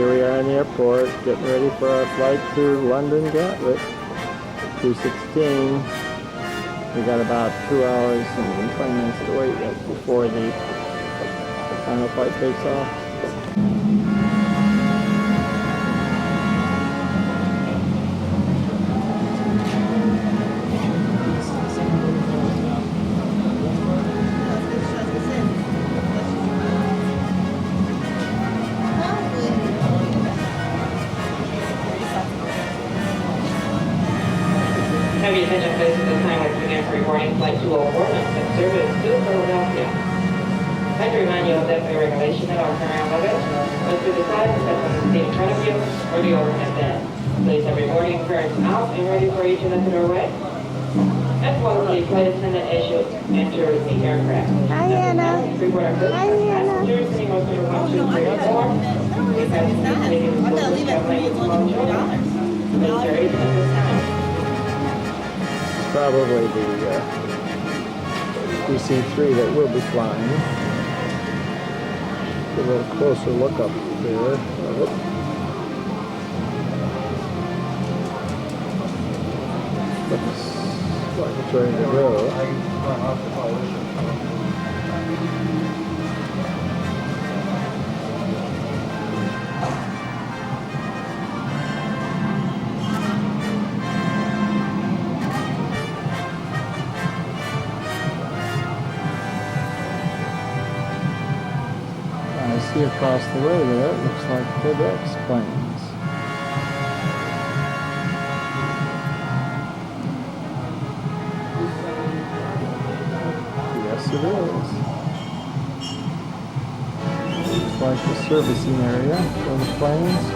Here we are in the airport, getting ready for our flight to London Gatwick, 2:16. We got about 2 hours and 20 minutes to wait right before the final flight takes off. Have your attention please at this time. We're beginning for reporting flight 204, non-stop service to Philadelphia. I'd like to remind you of that regulation that all carry-on luggage must be decided to set on the seat in front of you or the overhead bin. Please have your boarding cards out and ready for each of at the doorway. As well as the flight attendant as you enter the aircraft. Hi, Anna. Report our first Hi, Anna. passengers, sitting rows number 1, 2, 3, and 4. We have passengers I'm gonna leave it for you. It's only $3. Please are able at this time. Probably the DC-3 that will be flying. Get a little closer look up there. Looks like it's ready to go. I see across the way there, it looks like FedEx planes. Yes, it is. Looks like the servicing area for the planes.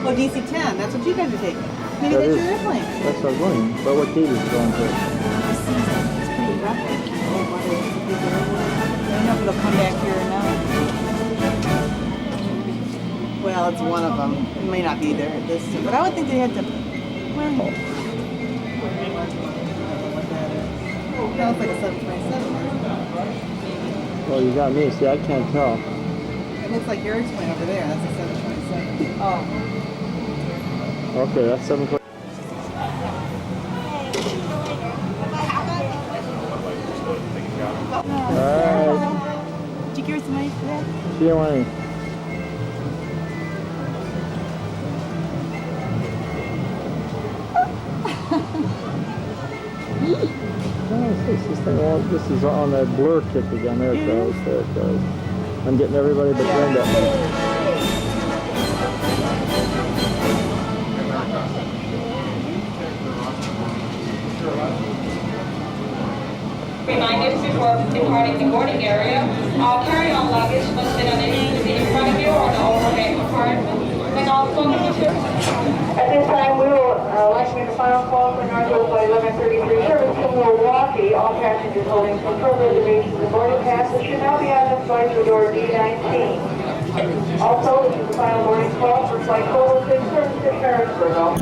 Oh, DC-10. That's what you guys are taking. Maybe That that's is- your airplane. That's what I'm going. But what gate is it going to? This season, it's pretty rough. I don't know if it'll come back here or not. Well, it's one of them. It may not be there this, but I would think they had to. Well, that looks like a 727. Well, you got me. See, I can't tell. It looks like your airplane over there. That's a 727. Oh. Okay, that's 720. Alright. Did you give her some money for that? See you later. This is on that blur kick again. There it goes. There it goes. I'm getting everybody but Brenda. Reminders before departing the boarding area, all carry-on luggage must sit on any seat in front of you or the overhead compartment, and also at this time, we will like to make a final call for Northwest Flight 1133 service to Milwaukee. All passengers holding confirmed reservations and boarding passes should now be on this flight to door D19. Also, this is the final boarding call for Flight 406 service to Harrisburg.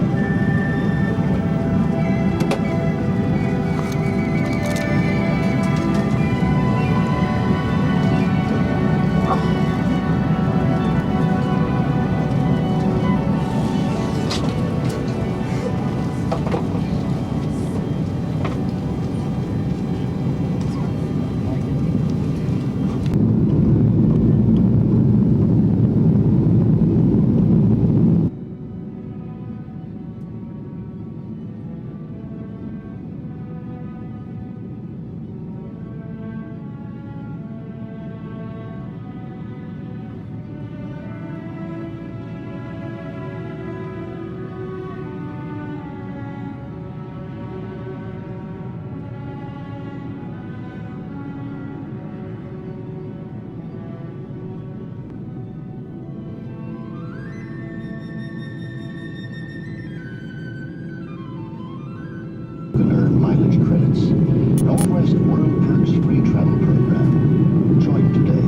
Northwest World Perks free travel program. Join today.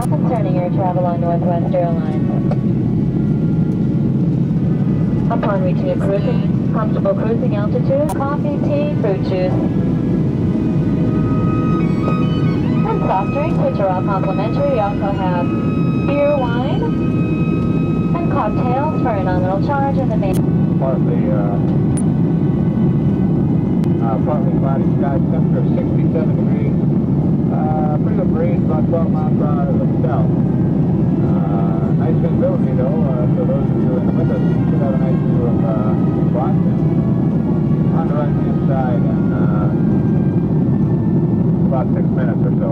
Concerning your travel on Northwest Airlines. Upon reaching a comfortable cruising altitude, coffee, tea, fruit juice, and soft drinks, which are all complimentary. We also have beer, wine, and cocktails for a nominal charge in the main. Partly cloudy skies, temperature of 67 degrees. Pretty good breeze, about 12 miles per hour to the south. Nice visibility though, so those of you in the windows should have a nice view of Boston. On the right hand side in about 6 minutes or so.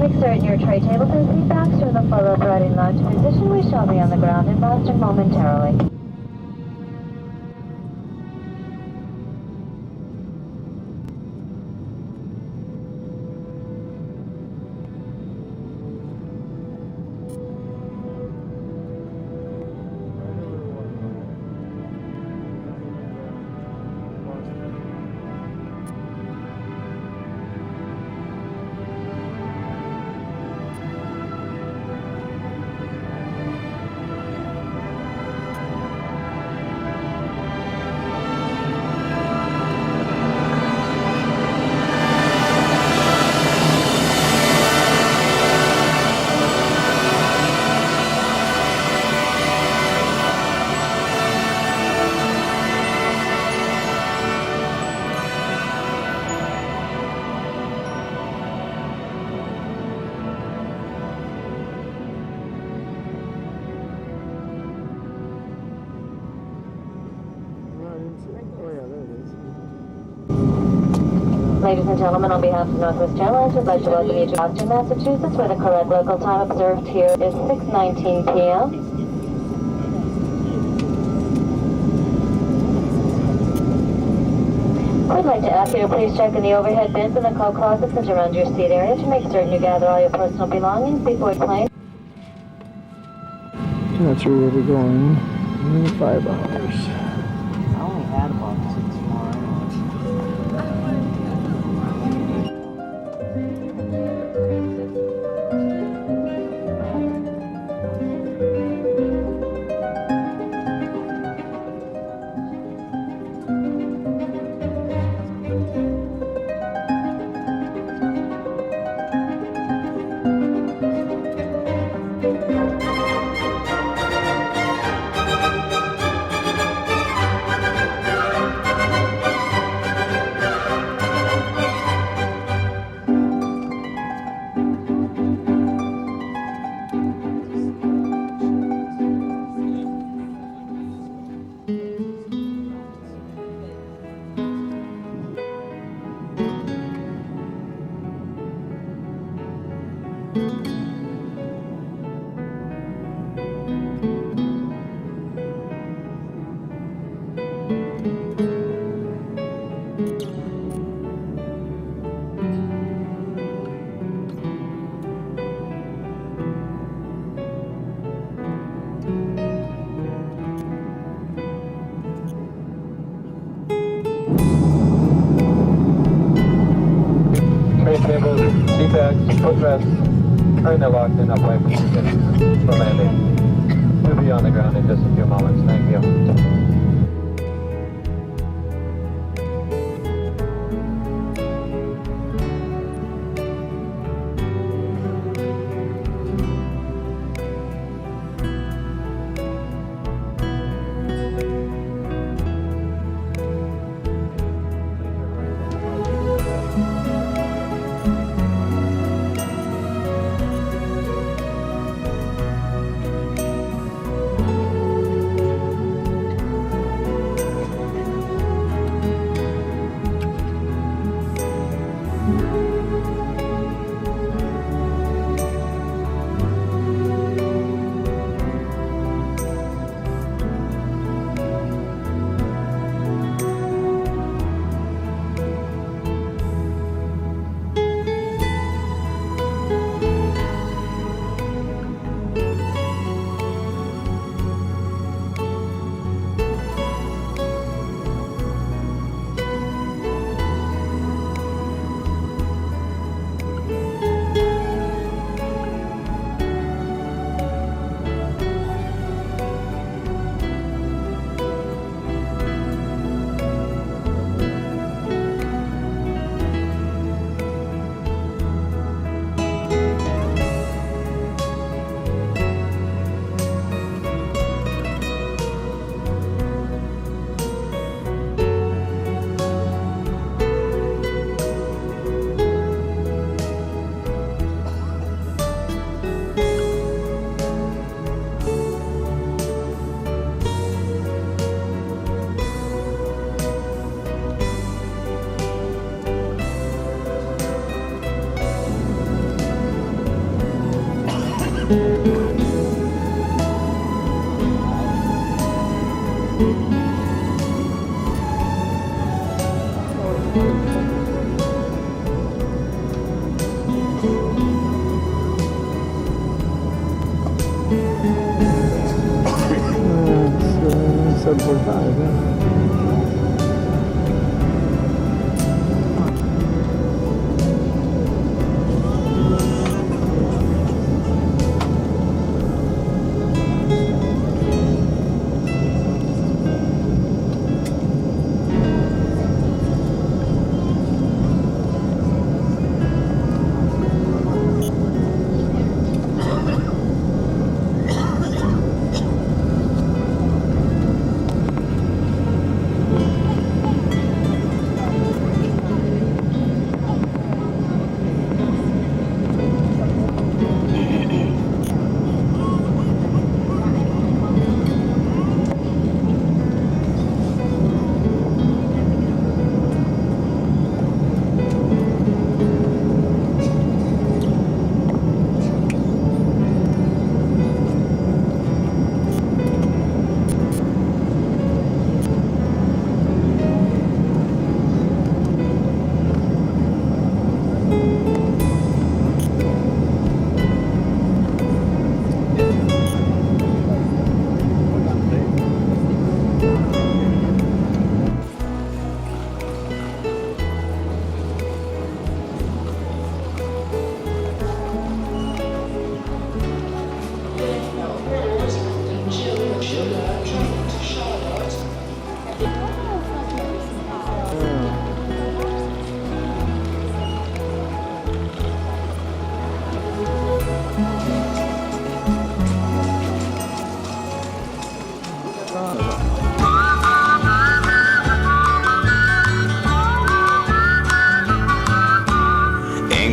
Make certain your tray tables and seat backs are in the full upright and lounge position. We shall be on the ground in Boston momentarily. Ladies and gentlemen, on behalf of Northwest Airlines, we'd like to welcome you to Boston, Massachusetts, where the correct local time observed here is 6:19 p.m. We'd like to ask you to please check in the overhead bins and the coat closets that surround your seat area to make certain you gather all your personal belongings before plane. That's where we'll be going in 5 hours. I only had about 6 more anyways. Train tables, seatbacks, footrests, are now locked in upright position for landing. We'll be on the ground in just a few moments. Thank you. It's 7:45, yeah.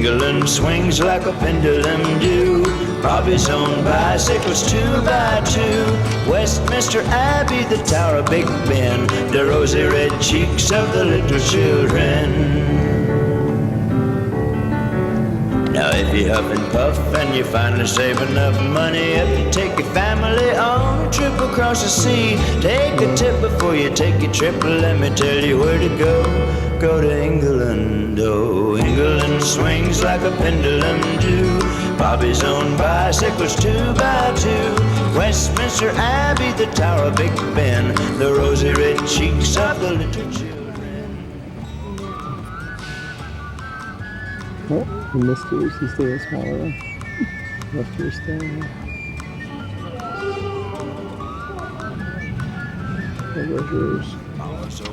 England swings like a pendulum do. Bobby's own bicycles 2x2. Westminster Abbey, the Tower of Big Ben, the rosy red cheeks of the little children. Now if you huff and puff and you finally save enough money up to take your family on a trip across the sea, take a tip before you take your trip. Let me tell you where to go. go to England. Oh, England swings like a pendulum do. Bobby's own bicycles 2x2. Westminster Abbey, the Tower of Big Ben, the rosy red cheeks of the little children. Oh, the mysteries. He's still a smaller one. Left your stand. There goes yours.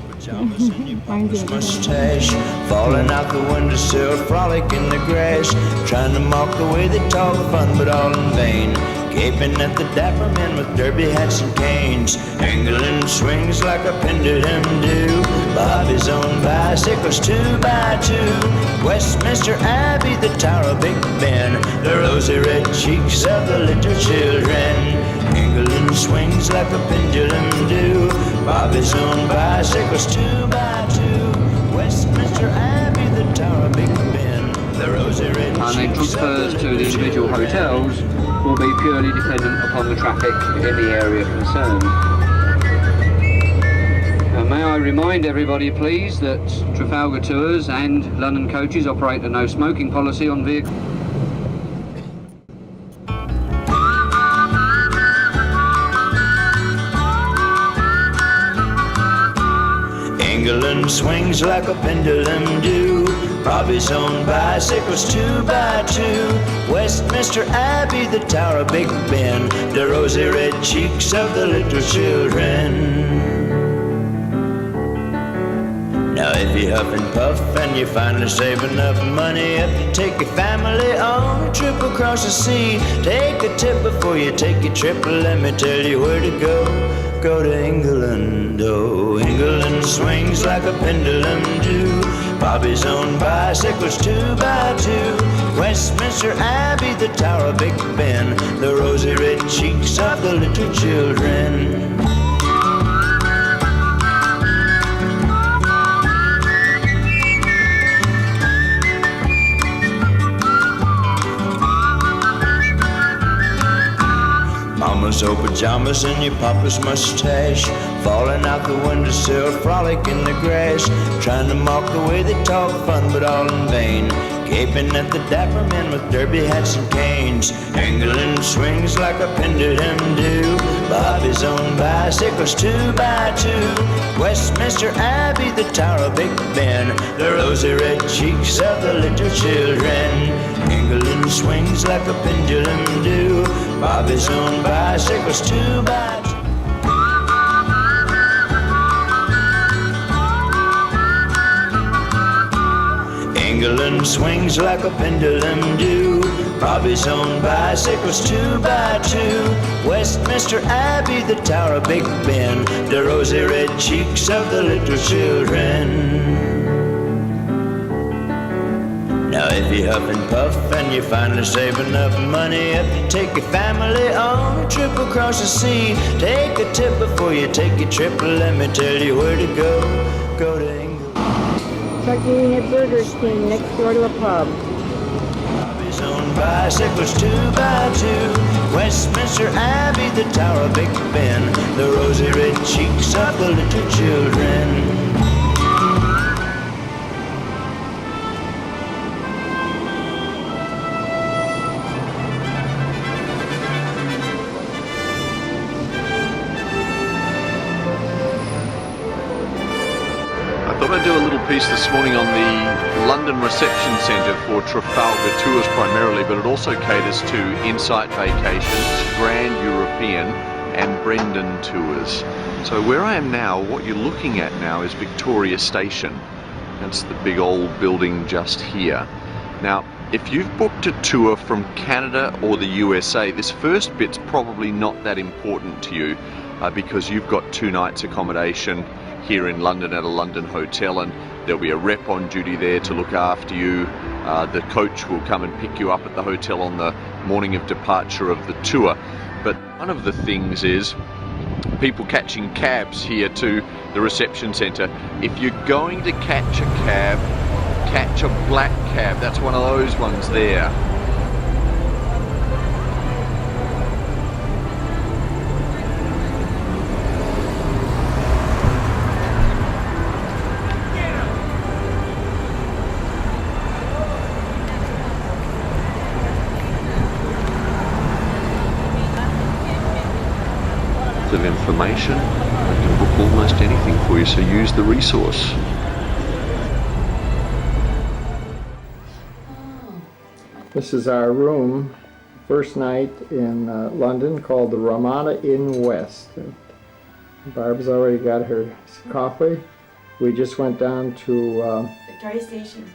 Pajamas and your papa's mustache, falling out the windowsill, frolic in the grass, trying to mock the way they talk fun, but all in vain. Gaping at the dapper men with derby hats and canes. England swings like a pendulum do. Bobby's own bicycles 2x2. Westminster Abbey, the Tower of Big Ben, the rosy red cheeks of the little children. England swings like a pendulum do. Bobby's own bicycles 2x2. Westminster Abbey, the Tower of Big Ben, the rosy red And then cheeks transfers of to the the little individual children. hotels will be purely dependent upon the traffic in the area concerned. May I remind everybody, please, that Trafalgar Tours and London Coaches operate a no smoking policy on vehicles. England swings like a pendulum do. Bobby's own bicycles 2x2. Westminster Abbey, the Tower of Big Ben, the rosy red cheeks of the little children. Now if you huff and puff and you finally save enough money up to take your family on a trip across the sea, take a tip before you take your trip. Let me tell you where to go. Go to England. Oh, England swings like a pendulum do. Bobby's own bicycles 2x2. Westminster Abbey, the Tower of Big Ben, the rosy red cheeks of the little children. Mama's old pajamas and your papa's mustache, falling out the windowsill, frolic in the grass, trying to mock the way they talk fun, but all in vain. Gaping at the dapper men with derby hats and canes. England swings like a pendulum do. Bobby's own bicycles 2x2. Westminster Abbey, the Tower of Big Ben, the rosy red cheeks of the little children. England swings like a pendulum do. Bobby's own bicycles 2x2. England swings like a pendulum do. Bobby's own bicycles 2x2. Westminster Abbey, the Tower of Big Ben, the rosy red cheeks of the little children. Now if you huff and puff and you finally save enough money up to take your family on a trip across the sea, take a tip before you take your trip. Let me tell you where to go. Go to England. Start eating at Burger King next door to a pub. Bobby's own bicycles 2x2. Westminster Abbey, the Tower of Big Ben, the rosy red cheeks of the little children. I thought I'd do a little piece this morning on the London Reception Centre for Trafalgar Tours primarily, but it also caters to Insight Vacations, Grand European and Brendan Tours. So where I am now, what you're looking at now is Victoria Station. That's the big old building just here. Now, if you've booked a tour from Canada or the USA, this first bit's probably not that important to you because you've got 2 nights accommodation here in London at a London hotel, and there'll be a rep on duty there to look after you. The coach will come and pick you up at the hotel on the morning of departure of the tour. But one of the things is people catching cabs here to the reception centre. If you're going to catch a cab, catch a black cab. That's one of those ones there. of information. They can book almost anything for you, so use the resource. This is our room, first night in London, called the Ramada Inn West. Barb's already got her coffee. We just went down to Victoria Station.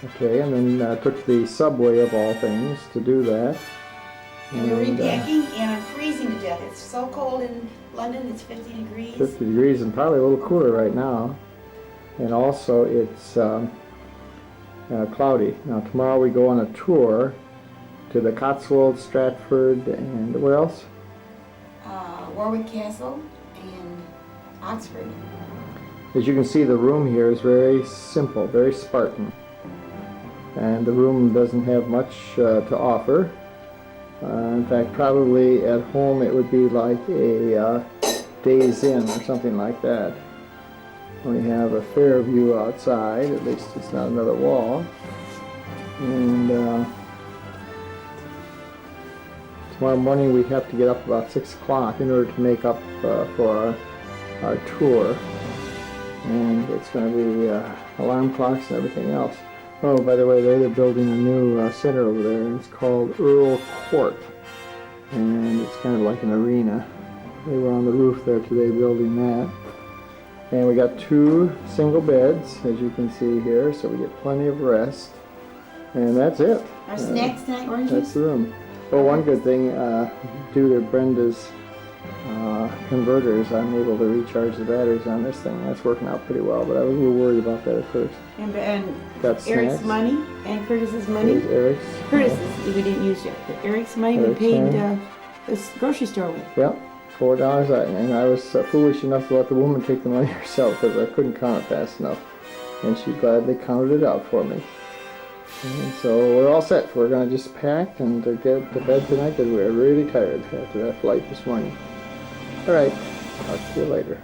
okay, and then took the subway of all things to do that. And we're repacking, and I'm freezing to death. It's so cold in London, it's 50 degrees. 50 degrees and probably a little cooler right now. And also it's cloudy. Now tomorrow we go on a tour to the Cotswolds, Stratford, and where else? Warwick Castle and Oxford. As you can see, the room here is very simple, very Spartan. And the room doesn't have much to offer. In fact, probably at home it would be like a Days Inn or something like that. We have a fair view outside, at least it's not another wall. And tomorrow morning we have to get up about 6 o'clock in order to make up for our tour. And it's going to be alarm clocks and everything else. Oh, by the way, they're building a new center over there, and it's called Earl Court. And it's kind of like an arena. They were on the roof there today building that. And we got 2 single beds, as you can see here, so we get plenty of rest. And that's it. Our snacks tonight, orange That's juice. the room. Well, one good thing, due to Brenda's converters, I'm able to recharge the batteries on this thing. That's working out pretty well, but I was a little worried about that at first. And Got Eric's snacks. money and Curtis's money. There's Eric's. Curtis's we didn't use yet, but Eric's money we Eric's paid money. this grocery store with. Yep, $4. And I was foolish enough to let the woman take the money herself because I couldn't count it fast enough. And she gladly counted it out for me. And so we're all set. We're going to just pack and get to bed tonight because we're really tired after that flight this morning. All right, I'll see you later.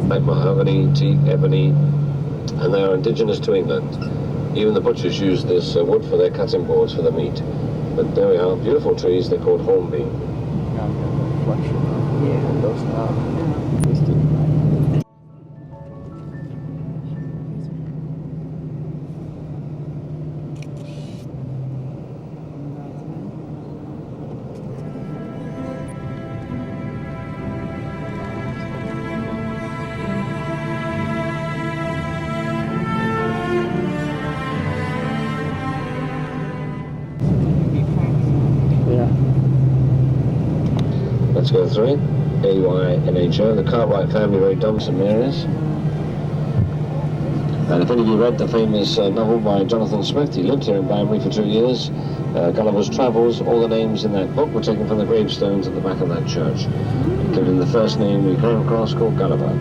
Like mahogany, teak, ebony, and they are indigenous to England. Even the butchers use this wood for their cutting boards for the meat. But there we are, beautiful trees, they're called hornbeam. Let's go through it. A-Y-N-H-O, the Cartwright family, very dominant in areas. And if any of you read the famous novel by Jonathan Swift, he lived here in Banbury for 2 years. Gulliver's Travels, all the names in that book were taken from the gravestones at the back of that church, including the first name we came across called Gulliver.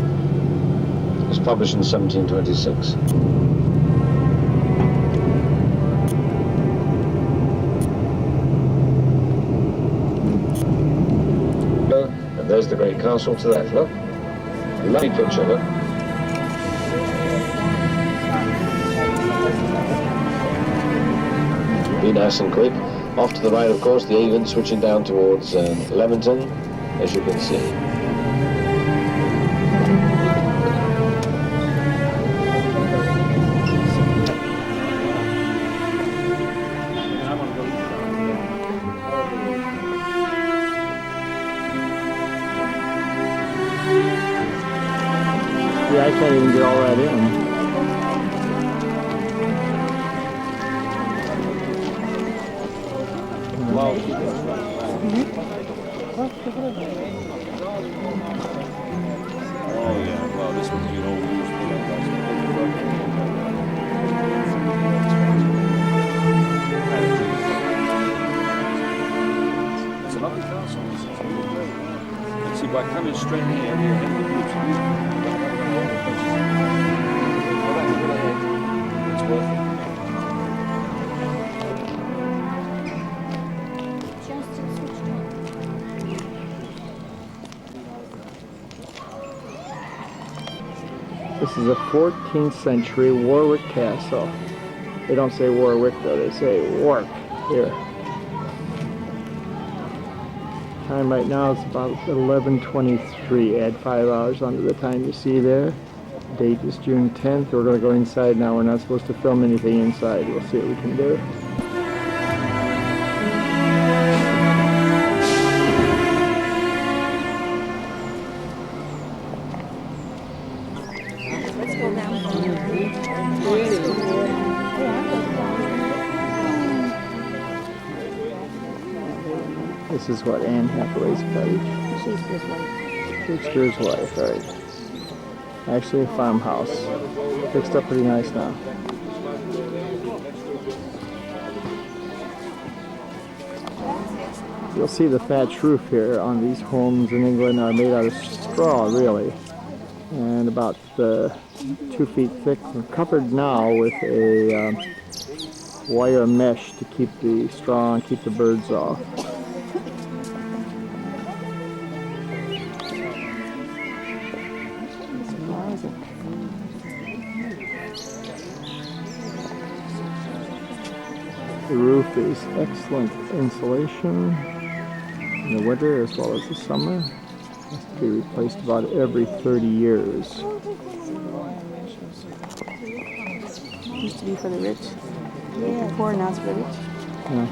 It was published in 1726. There's the great castle to that, look. Lovely picture, look. Be nice and quick. Off to the right, of course, the Avon switching down towards Leamington, as you can see. Yeah, I can't even get all that in. Oh yeah, well this one's getting old news. It's a lovely castle. It's really great. And see, by coming straight here, you're hitting the groups. It's worth it. This is a 14th century Warwick castle. They don't say Warwick though, they say Wark here. Time right now is about 11:23. Add 5 hours onto the time you see there. Date is June 10th. We're going to go inside now. We're not supposed to film anything inside. We'll see what we can do. This is what Anne Hathaway's cottage. Shakespeare's wife, right. Actually a farmhouse. Fixed up pretty nice now. You'll see the thatch roof here on these homes in England are made out of straw, really. And about 2 feet thick. They're covered now with a wire mesh to keep the straw and keep the birds off. The roof is excellent insulation in the winter as well as the summer. It has to be replaced about every 30 years. Used to be for the rich. The poor, now it's for the rich. Yeah.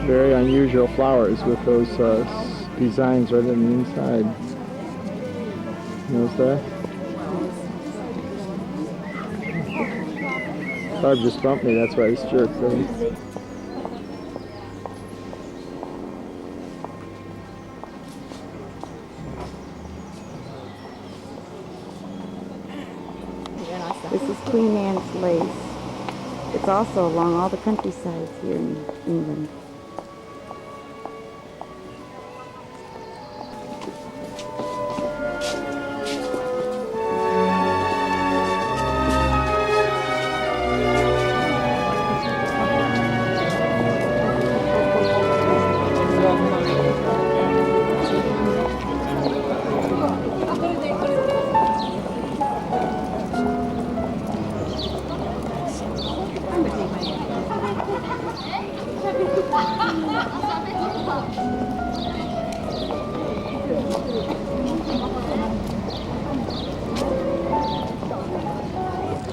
Very unusual flowers with those designs right on the inside. Notice that? Barb just bumped me, that's why he's jerked. This is Queen Anne's lace. It's also along all the countrysides here in England.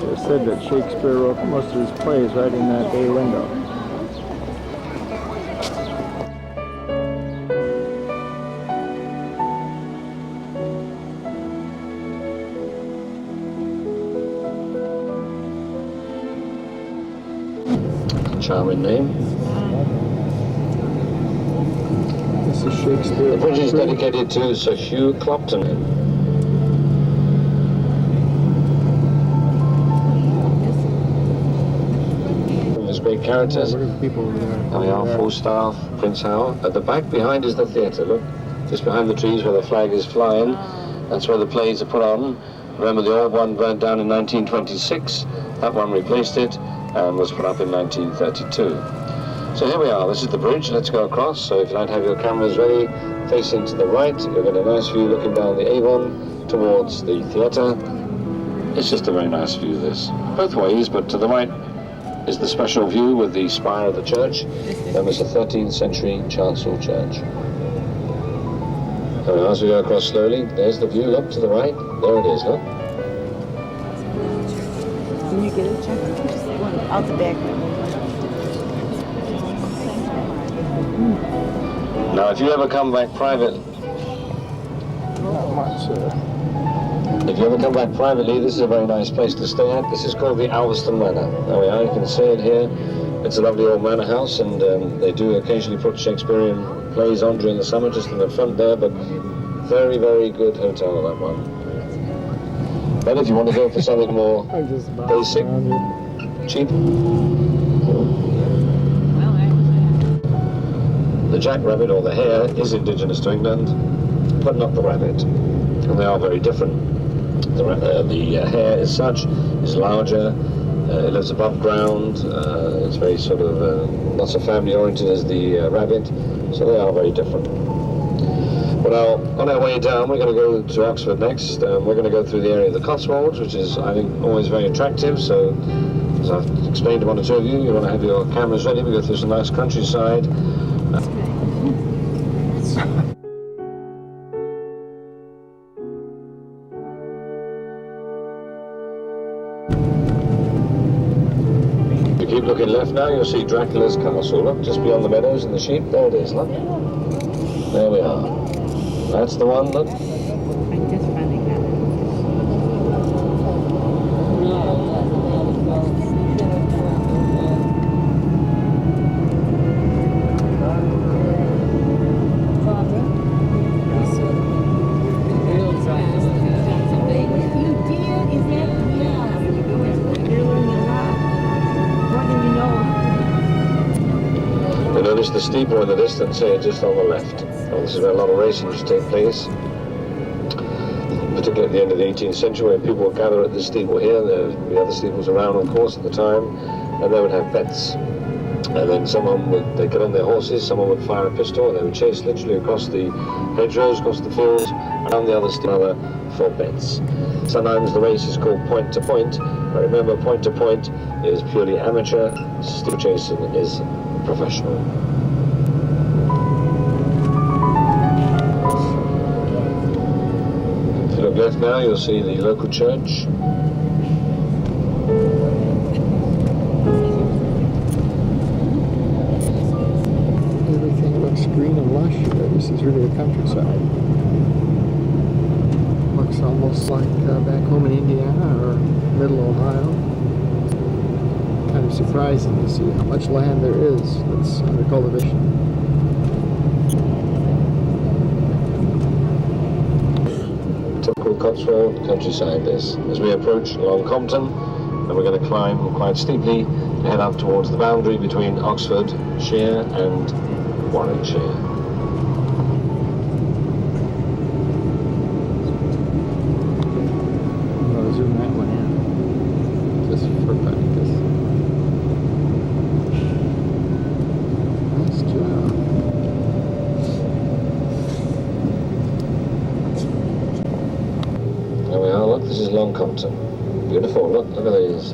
It said that Shakespeare wrote most of his plays right in that bay window. charming name. This is Shakespeare. The bridge is dedicated to Sir Hugh Clopton. From his great characters. There we are, Falstaff, Prince Howard. At the back behind is the theatre, look. Just behind the trees where the flag is flying. That's where the plays are put on. Remember, the old one burnt down in 1926. That one replaced it and was put up in 1932. So here we are, this is the bridge, let's go across. So if you'd like to have your cameras ready, facing to the right, you'll get a nice view looking down the Avon towards the theatre. It's just a very nice view, this. Both ways, but to the right is the special view with the spire of the church. That was a 13th century chancel church. So as we go across slowly, there's the view, look to the right, there it is, look. Can you get it, Chuck? Just one out the back. Now, if you ever come back private, if you ever come back privately, this is a very nice place to stay at. This is called the Alveston Manor. There we are, you can see it here. It's a lovely old manor house, and they do occasionally put Shakespearean plays on during the summer, just in the front there, but very, very good hotel, that one. But if you want to go for something more basic, cheap, the jackrabbit, or the hare, is indigenous to England, but not the rabbit. And they are very different. The hare as such is larger, it lives above ground, it's very sort of not so family oriented as the rabbit, so they are very different. Well, now, on our way down, we're going to go to Oxford next. We're going to go through the area of the Cotswolds, which is, I think, always very attractive. So, as I've explained to one or two of you, you want to have your cameras ready. We go through some nice countryside. If you keep looking left now, you'll see Dracula's castle. Look, just beyond the meadows and the sheep. There it is, look. There we are. That's the one, look. You notice the steeple in the distance here, just on the left. Well, this is where a lot of racing used to take place, particularly at the end of the 18th century, when people would gather at this steeple here. There would be other steeples around, of course, at the time, and they would have bets. And then they'd get on their horses, someone would fire a pistol, and they would chase literally across the hedgerows, across the fields, around the other steeple for bets. Sometimes the race is called point to point, but remember, point to point is purely amateur, steeplechasing is professional. If you look left now, you'll see the local church. Everything looks green and lush here. This is really a countryside. Looks almost like back home in Indiana or middle Ohio. Kind of surprising to see how much land there is that's under cultivation. Typical Cotswold countryside this. As we approach Long Compton, and we're going to climb quite steeply to head up towards the boundary between Oxfordshire and Warwickshire. I'll zoom that one in, just for practice. Nice job. There we are, look, this is Long Compton. Beautiful, look at these.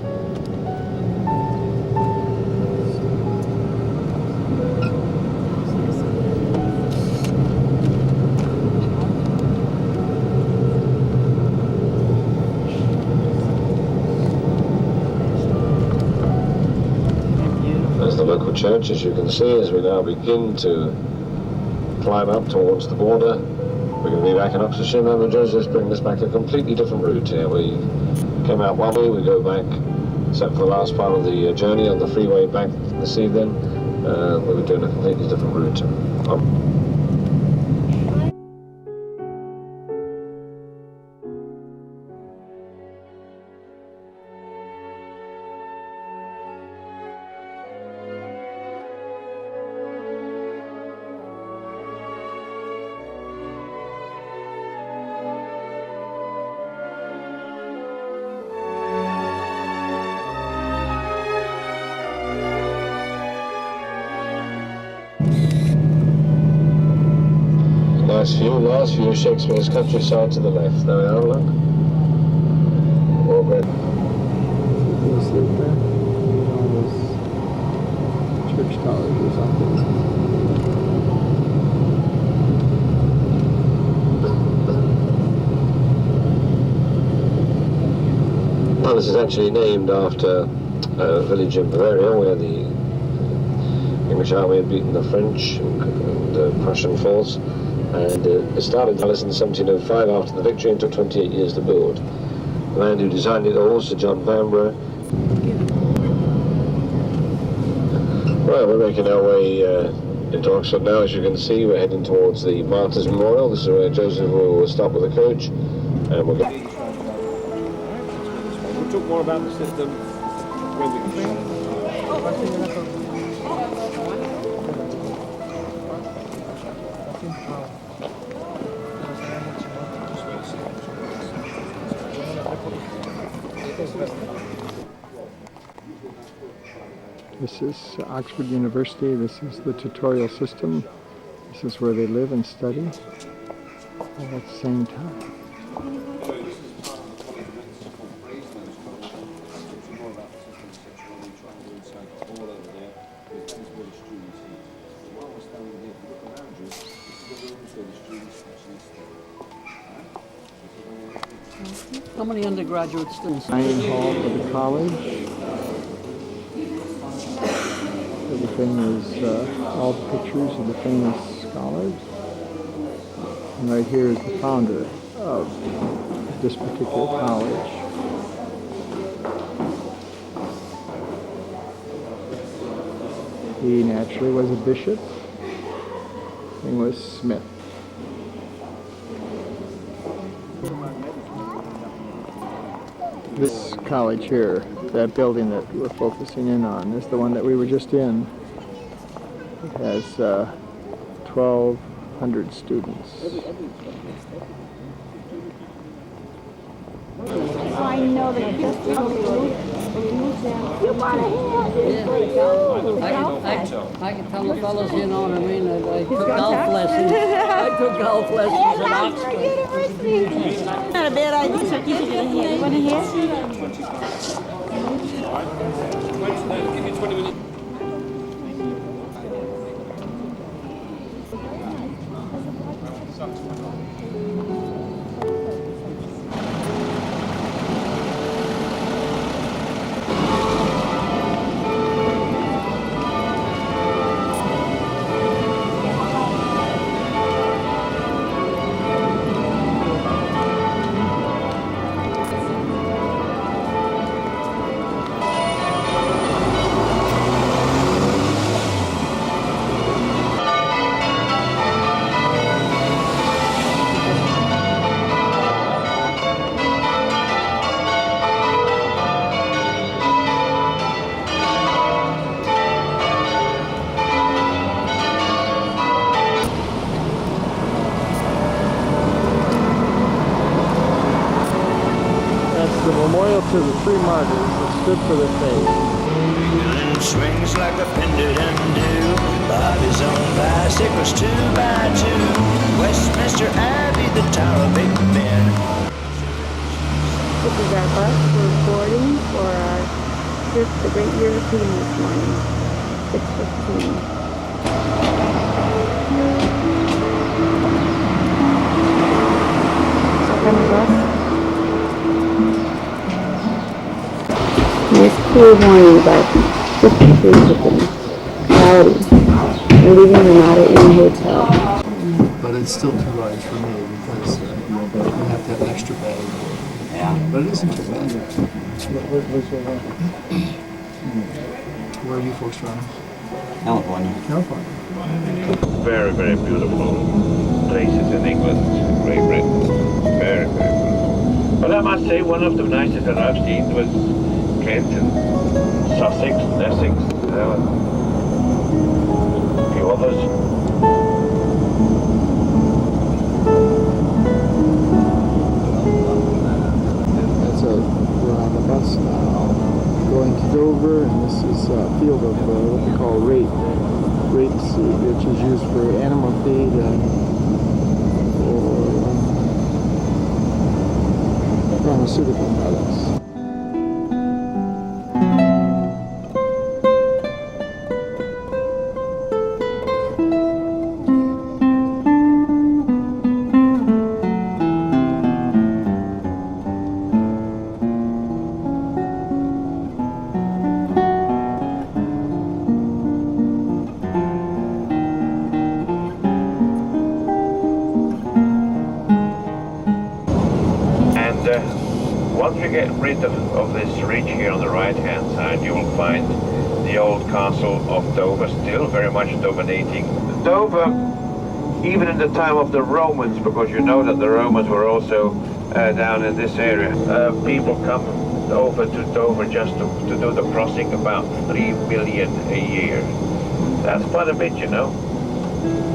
There's the local church, as you can see, as we now begin to climb up towards the border. We're going to be back in Oxfordshire now. The Josephs bring us back a completely different route here. We came out one way, we go back Except for the last part of the journey on the freeway back this evening, we were doing a completely different route. Nice view, Shakespeare's countryside to the left. There we are, look. All red. Church colleges up there. Well, this is actually named after a village in Bavaria where the English army had beaten the French and Prussian force. And it started in 1705 after the victory and took 28 years to build. The man who designed it all, Sir John Vanbrugh. Right, we're making our way into Oxford now. As you can see, we're heading towards the Martyrs Memorial. This is where Joseph will stop with the coach. And we'll go. We'll talk more about the system when we can. This is Oxford University. This is the tutorial system. This is where they live and study all at the same time. How many undergraduate students? Dining hall for the college. Everything is all the pictures of the famous scholars. And right here is the founder of this particular college. He naturally was a bishop. His name was Smith. This college here, that building that we're focusing in on, is the one that we were just in. It has 1,200 students. I know that just I can tell the fellows, you know what I mean? I took golf lessons. I took golf lessons at Oxford. Not a bad idea. You want to hear? Give you 20 minutes. The memorial to the three martyrs that stood for the faith. England swings like a pendulum do. Bodies on bicycles 2 by 2. Westminster Abbey, the Tower of Big Ben. This is our bus. We're boarding for our trip to the Great European this morning. 6:15. Second bus. Nice cool morning, but 53 chickens. Cloudy. We're leaving Renata in the hotel. But it's still too large for me because you have to have an extra bag. But it is interesting. Where are you folks from? California. California. Very, very beautiful places in England, Great Britain. Very, very beautiful. But I must say, one of the nicest that I've seen was Kent and Sussex and Essex. A few others. We're on the bus now, going to Dover, and this is a field of what they call rapeseed, which is used for animal feed and for pharmaceutical products. Once we get rid of this ridge here on the right-hand side, you will find the old castle of Dover still very much dominating. Dover, even in the time of the Romans, because you know that the Romans were also down in this area, people come over to Dover just to do the crossing, about 3 million a year. That's quite a bit, you know.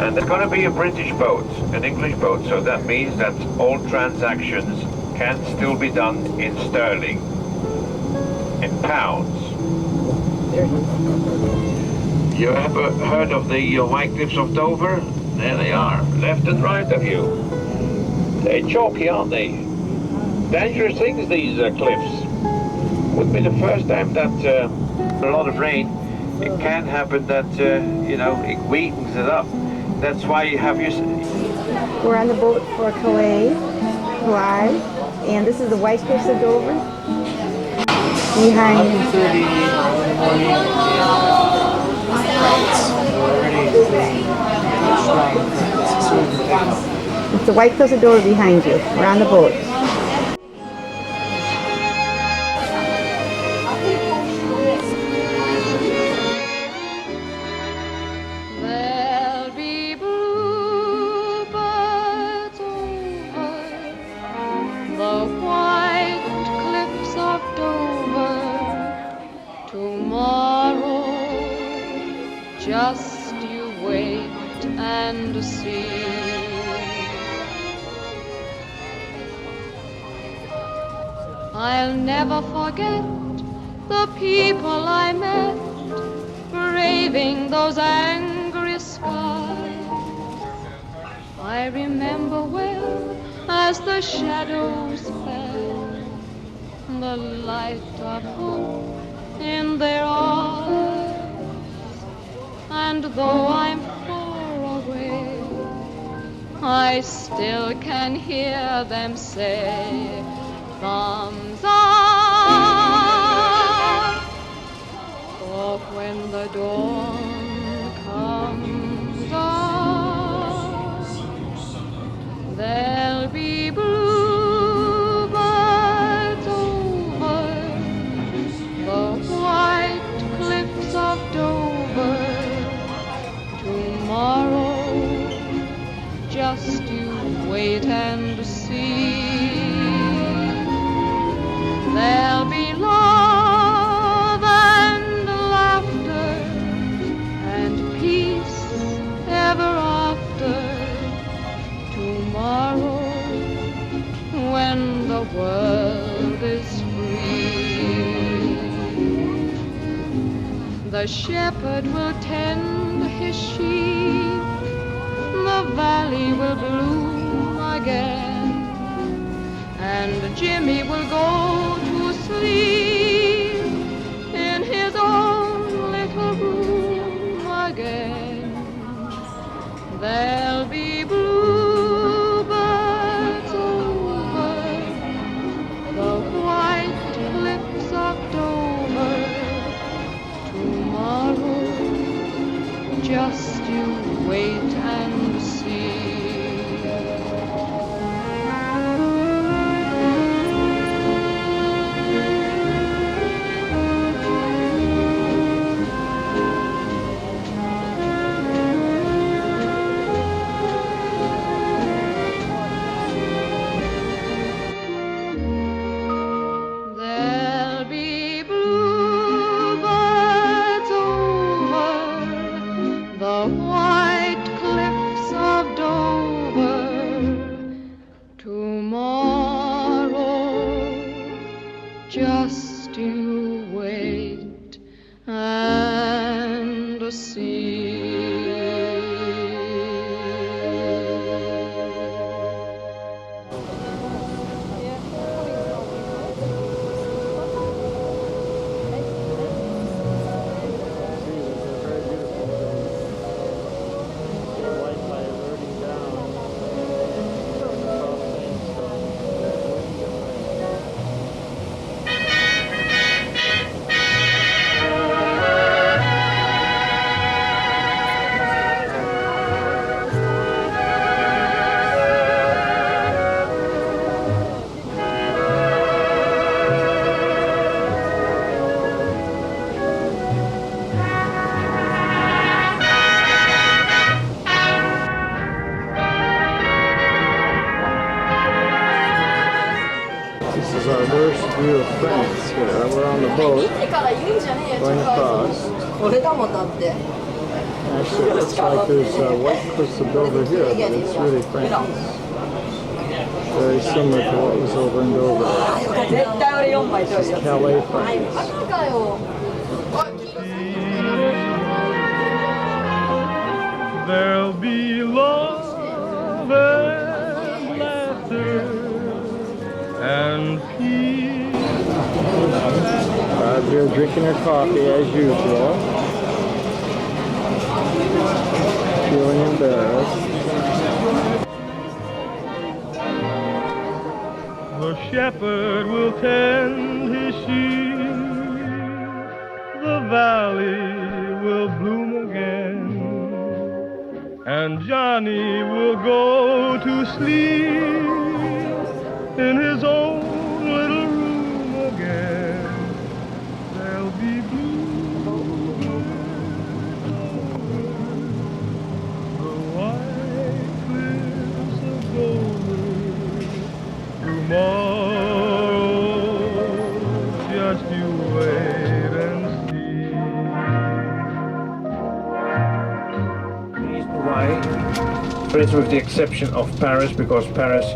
And there's going to be a British boat, an English boat, so that means that all transactions can still be done in sterling, in pounds. You ever heard of the White Cliffs of Dover? There they are, left and right of you. They're chalky, aren't they? Dangerous things, these cliffs. Would be the first time that a lot of rain, it can happen that, you know, it weakens it up. That's why you have your... We're on the boat for Kauai, and this is the White Cliffs of Dover. Behind 11:30 in the morning, and it's the White Cliffs of Dover behind you. We're on the boat. Just you wait and see. I'll never forget the people I met, braving those angry skies. I remember well as the shadows fell, the light of hope in their eyes. And though I'm far away, I still can hear them say, thumbs up. For when the dawn comes up, there'll be bluebirds over the white cliffs of Dover. Tomorrow, just you wait and see. There'll be love and laughter and peace ever after. Tomorrow, when the world is free, the shepherd will tend his sheep, the valley will bloom again, and Jimmy will go to sleep in his own little room again. There'll be bluebirds over the white cliffs of Dover. Tomorrow, just you wait and see. just you wait and see. This is our worst view of France here. We're on the boat going across. Actually, it looks like there's white cliffs over here, but it's really France. Very similar to what was over in Dover. This is Calais, France. There'll be love and laughter and peace. Out here drinking her coffee as usual. Feeling embarrassed. The shepherd will tend his sheep. The valley will bloom again. And Johnny will go to sleep in his own little room again. There'll be bluebirds over the white cliffs of Dover. Tomorrow, just you wait and see. Why? With the exception of Paris, because Paris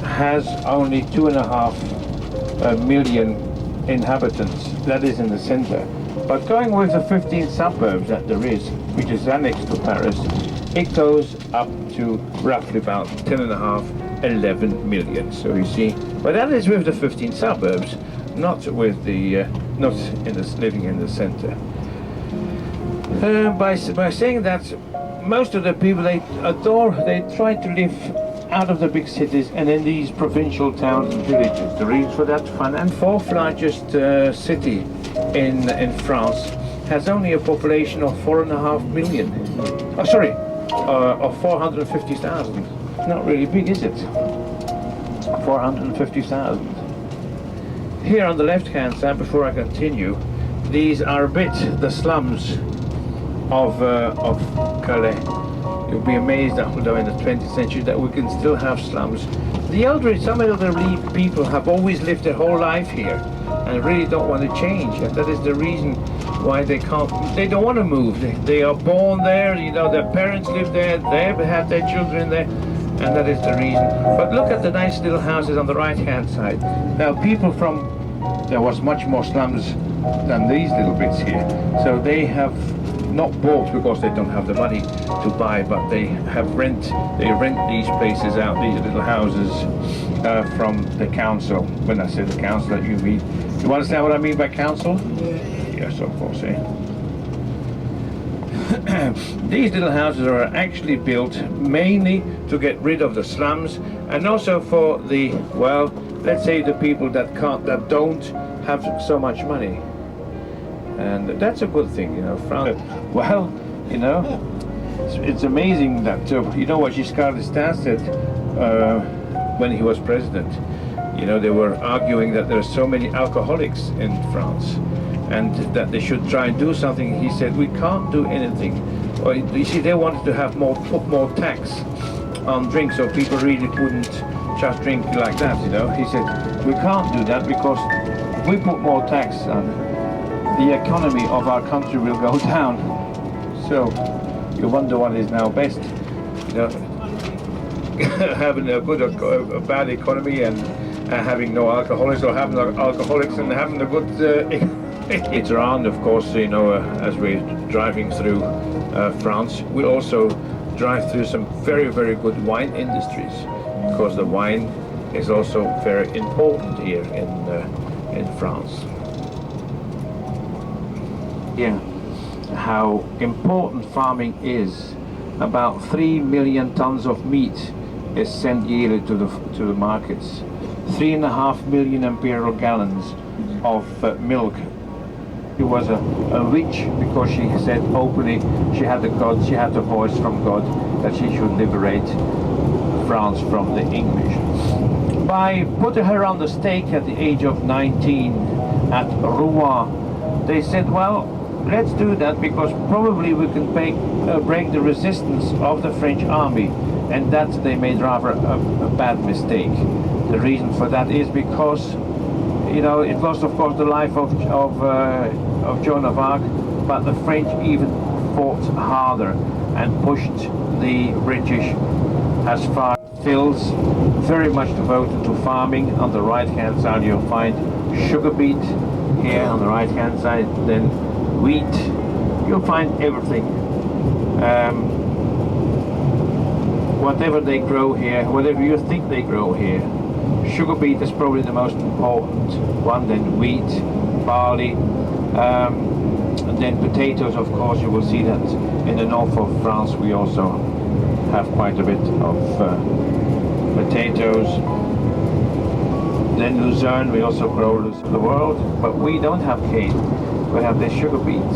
has only 2.5 million inhabitants. That is in the center. But going with the 15 suburbs that there is, which is annexed to Paris, it goes up to roughly about 10.5, 11 million. So you see, but that is with the 15 suburbs, not with the not in the living in the center. By saying that, most of the people they try to live out of the big cities and in these provincial towns and villages. The reason for that fun. And fourth largest city in France has only a population of 4.5 million. Oh, sorry, of 450,000. Not really big, is it? 450,000. Here on the left-hand side, before I continue, these are a bit the slums of Calais. You'll be amazed that although in the 20th century that we can still have slums. Some elderly people have always lived their whole life here and really don't want to change, and that is the reason why they don't want to move. They are born there, you know, their parents live there, they have their children there, and that is the reason. But look at the nice little houses on the right-hand side. Now there was much more slums than these little bits here, so they have not bought because they don't have the money to buy, but they rent these places out, these little houses from the council. When I say the council, you understand what I mean by council? Yes, of course. These little houses are actually built mainly to get rid of the slums, and also for the, well, let's say the people that don't have so much money. And that's a good thing, you know. Well, you know, it's amazing that, you know what Giscard d'Estaing said when he was president. You know, they were arguing that there are so many alcoholics in France and that they should try and do something. He said, we can't do anything. Well, you see, they wanted to have put more tax on drinks so people really wouldn't just drink like that, you know. He said, we can't do that because if we put more tax on, the economy of our country will go down. So you wonder what is now best, you know, having a good or bad economy and having no alcoholics or having alcoholics and having a good it's around, of course, you know, as we're driving through France. We also drive through some very, very good wine industries, because the wine is also very important here in France. Yeah, how important farming is. About 3 million tons of meat is sent yearly to the markets. 3.5 million imperial gallons of milk. She was a witch because she said openly she had the voice from God that she should liberate France from the English. By putting her on the stake at the age of 19 at Rouen, they said, well, let's do that because probably we can break the resistance of the French army, and that they made rather a bad mistake. The reason for that is because, you know, it was of course the life of Joan of Arc, but the French even fought harder and pushed the British as far. Fields very much devoted to farming. On the right hand side you'll find sugar beet here on the right hand side, then wheat. You'll find everything. Whatever they grow here, whatever you think they grow here. Sugar beet is probably the most important one, then wheat, barley, and then potatoes, of course. You will see that in the north of France we also have quite a bit of potatoes. Then Luzerne, we also grow the world, but we don't have cane, we have the sugar beet.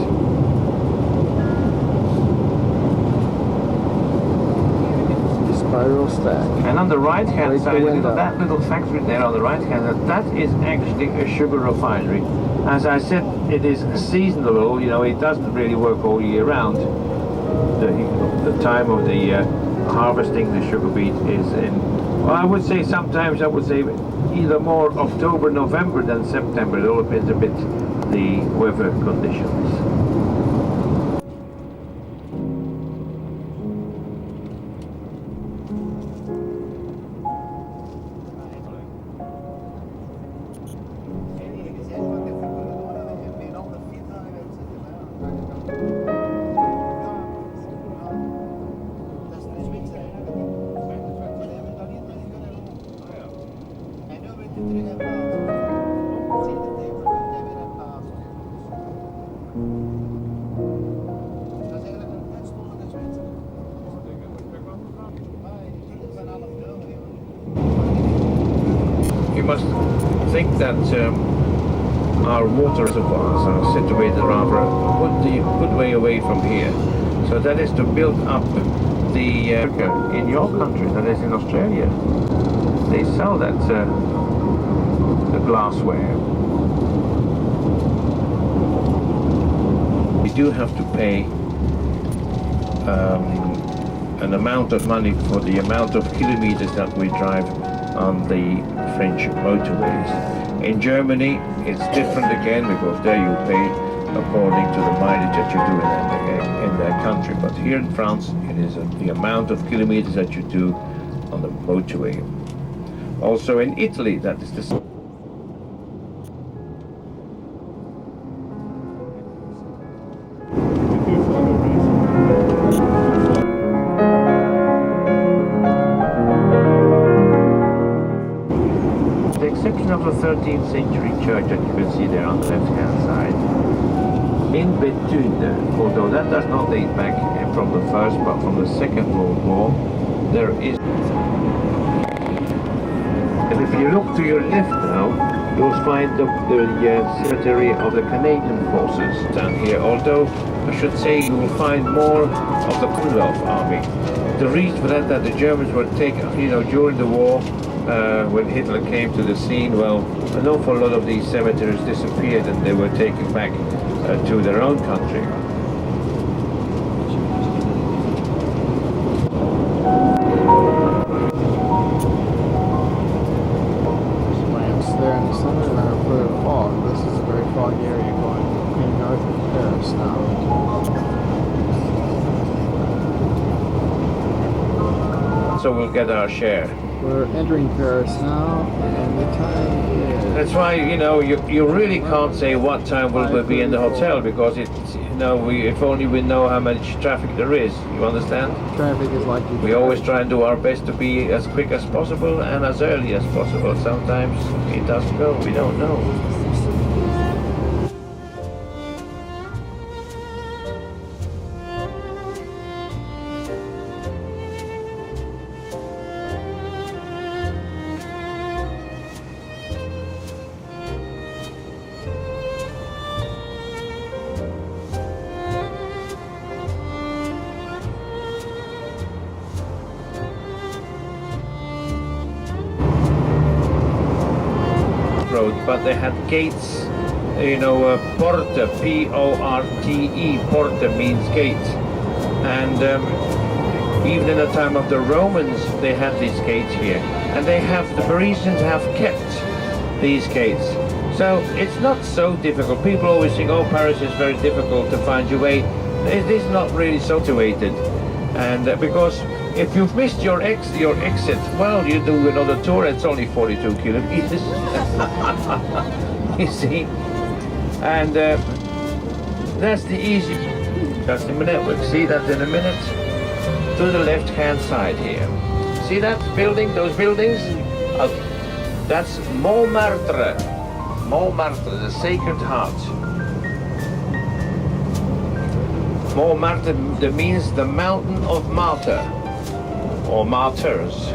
Spiral stack. And on the right hand side, that little factory there on the right hand side, that is actually a sugar refinery. As I said, it is seasonal, you know, it doesn't really work all year round. The time of the harvesting the sugar beet is in, well, I would say sometimes, I would say either more October, November than September. It all depends a bit the weather conditions. You must think that our water reservoirs are situated rather a good way away from here. So that is to build up the in your country, that is in Australia. They sell that the glassware. We do have to pay an amount of money for the amount of kilometers that we drive on the French motorways. In Germany it's different again, because there you pay according to the mileage that you do in their country. But here in France it is the amount of kilometers that you do on the motorway. Also in Italy that is the same. Of the 13th century church that you can see there on the left hand side in Béthune, although that does not date back from the First but from the Second World War. There is, and if you look to your left now, you'll find the cemetery of the Canadian forces down here, although I should say you will find more of the Commonwealth Army. The reason for that the Germans were taken, you know, during the war. When Hitler came to the scene, well, an awful lot of these cemeteries disappeared and they were taken back to their own country. Lamps there in the center and a bit of fog. This is a very foggy area going in north of Paris now. So we'll get our share. We're entering Paris now, and the time is... That's why, you know, you really can't say what time will we be in the hotel, because it's, you know, if only we know how much traffic there is, you understand? Traffic is like... We always try and do our best to be as quick as possible and as early as possible. Sometimes it doesn't go, we don't know. Road, but they had gates, you know, porte, P-O-R-T-E, porte means gate, and even in the time of the Romans they had these gates here, and the Parisians have kept these gates, so it's not so difficult. People always think, oh, Paris is very difficult to find your way. It is not really so situated, and because if you've missed your exit, well, you do another tour. It's only 42 kilometers. You see, and that's the easy. That's the network. See that in a minute. To the left-hand side here. See that building? Those buildings? That's Montmartre. Montmartre, the Sacred Heart. Montmartre that means the mountain of Malta, or martyrs.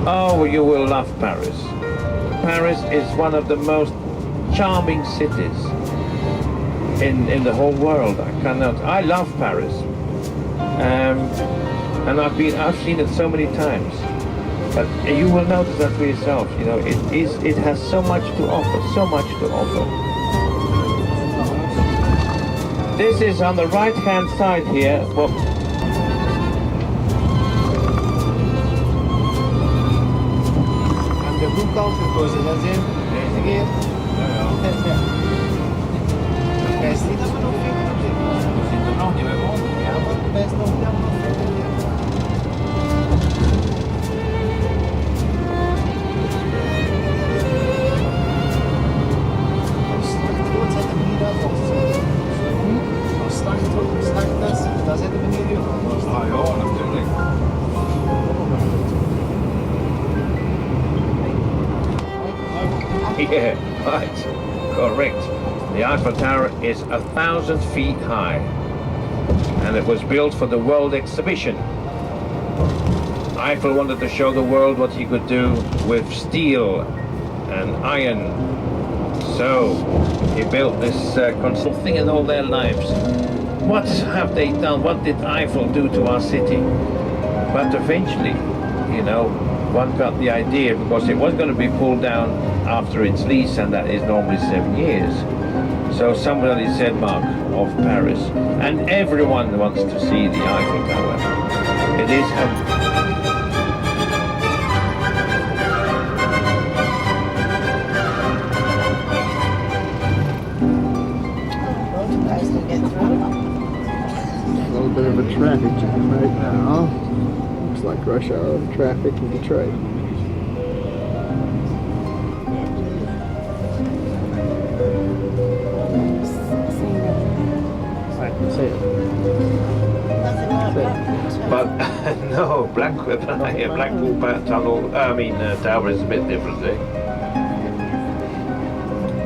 Oh, you will love Paris. Paris is one of the most charming cities in the whole world. I love Paris. And I've seen it so many times. But you will notice that for yourself, you know, it has so much to offer, so much to offer. This is on the right-hand side here. Well, En de hoekkant gekozen, dat is in. Deze keer. Ja. Best niet dat we nog vinden op dit moment. We zitten nog niet meer op. Ja, maar best nog niet. Daar zitten we niet in. Ah ja, natuurlijk. Yeah, right, correct. The Eiffel Tower is 1,000 feet high, and it was built for the World Exhibition. Eiffel wanted to show the world what he could do with steel and iron. So he built this console thing in all their lives. What have they done? What did Eiffel do to our city? But eventually, you know, one got the idea, because it was going to be pulled down after its lease, and that is normally 7 years. So somebody said, Mark, of Paris, and everyone wants to see the Eiffel Tower. It is A little bit of a traffic jam right now. Looks like rush hour traffic in Detroit. But no, Blackpool Tunnel, Tower is a bit different, eh?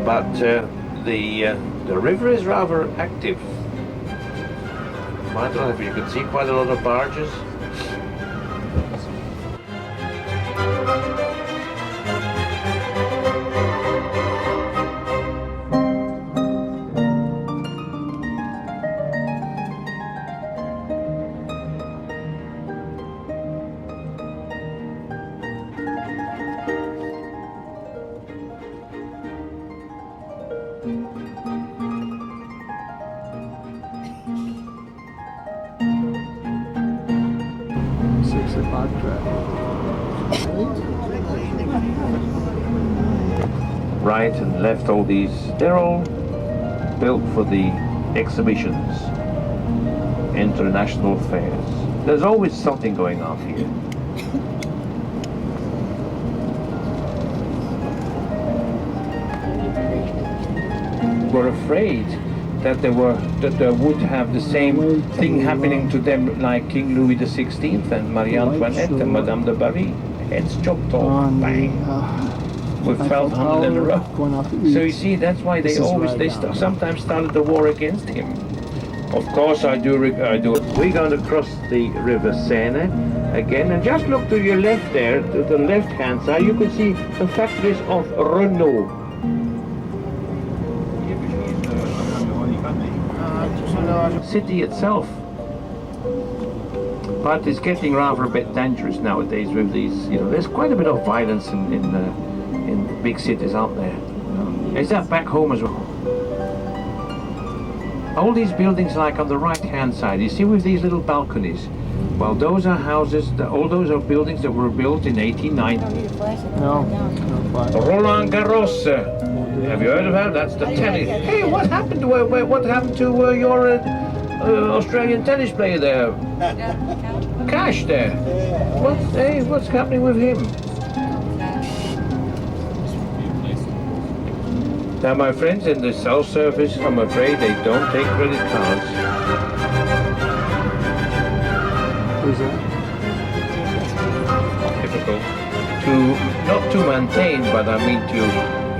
But the river is rather active. I don't know if you can see quite a lot of barges. Right and left, all these, they're all built for the exhibitions. international affairs. There's always something going on here. Were afraid that they would have the same thing happening to them like King Louis XVI and Marie Antoinette and Madame de Barry. Heads chopped off, bang, with 1,200 in a row. So you see, that's why they sometimes started the war against him. Of course, I do. We're going to cross the River Seine again, and just look to your left there, to the left-hand side, you can see the factories of Renault. City itself, but it's getting rather a bit dangerous nowadays with these. There's quite a bit of violence in big cities out there. Is that back home as well? All these buildings, like on the right-hand side, you see with these little balconies. Well, those are houses. All those are buildings that were built in 1890. No. Roland Garros. Have you heard of that? That's the tennis. Hey, what happened to your Australian tennis player there? Cash there. What's happening with him? Now, my friends in the self-service, I'm afraid they don't take credit cards. Who's that? Difficult not to maintain, but I mean to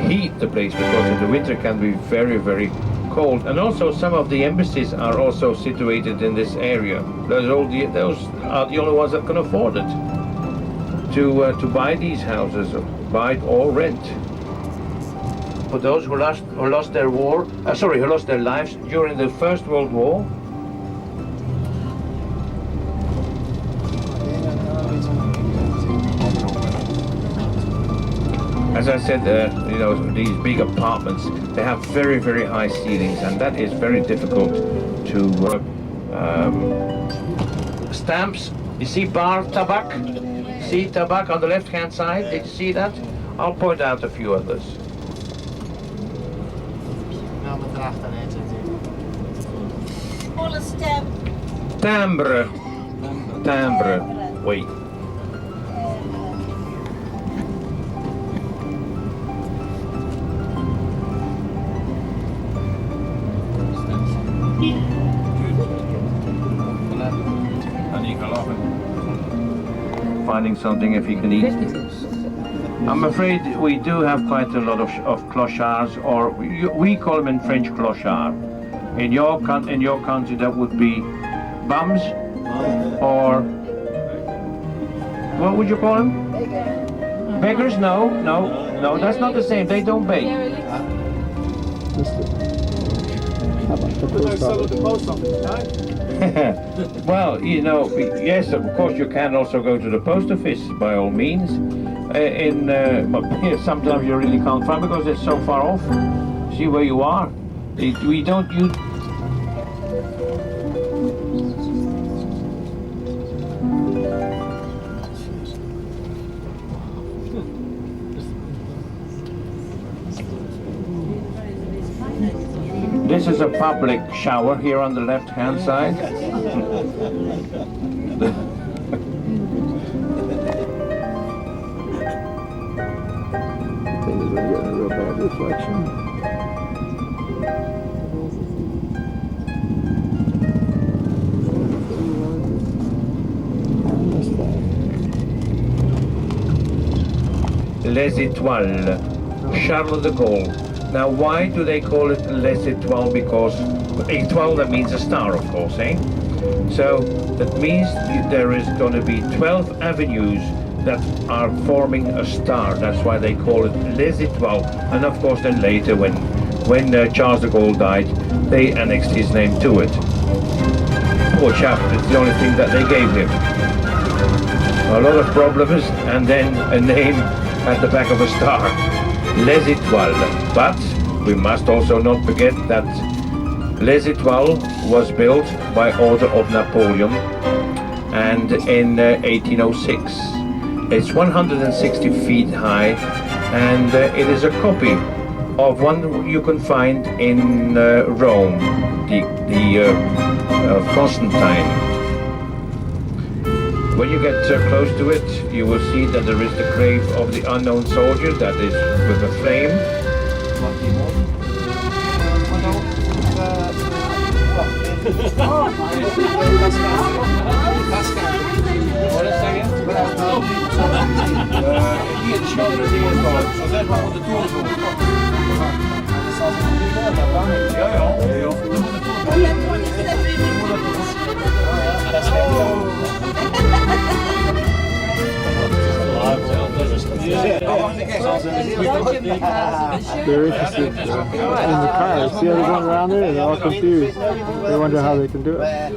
heat the place, because in the winter can be very, very cold. And also some of the embassies are also situated in this area. Those are the only ones that can afford it to buy these houses, or buy it or rent. For those who lost their lives during the First World War. As I said, these big apartments, they have very, very high ceilings, and that is very difficult to stamps. You see bar tabac? See tabac on the left-hand side? Did you see that? I'll point out a few others. Timbre. Timbre. Wait. Finding something if he can eat. I'm afraid we do have quite a lot of clochards, or we call them in French clochard. In your country that would be bums, or what would you call them? Beggars? No, that's not the same. They don't beg. Well, yes, of course you can also go to the post office by all means. Sometimes you really can't find because it's so far off. See where you are. We don't use. This is a public shower here on the left-hand side. Thing is, we're getting a real bad reflection. Les Étoiles, Charles de Gaulle. Now, why do they call it Les Étoiles? Because étoile, that means a star, of course, eh? So that means there is going to be 12 avenues that are forming a star. That's why they call it Les Étoiles. And of course, then later, when Charles de Gaulle died, they annexed his name to it. Poor chap, it's the only thing that they gave him. A lot of problems, and then a name at the back of a star. Les Étoiles. But we must also not forget that Les Étoiles was built by order of Napoleon, and in 1806. It's 160 feet high, and it is a copy of one you can find in Rome, of Constantine. When you get close to it, you will see that there is the grave of the unknown soldier that is with a flame. They're interested in the cars. See how they're going around there? They're all confused. They wonder how they can do it.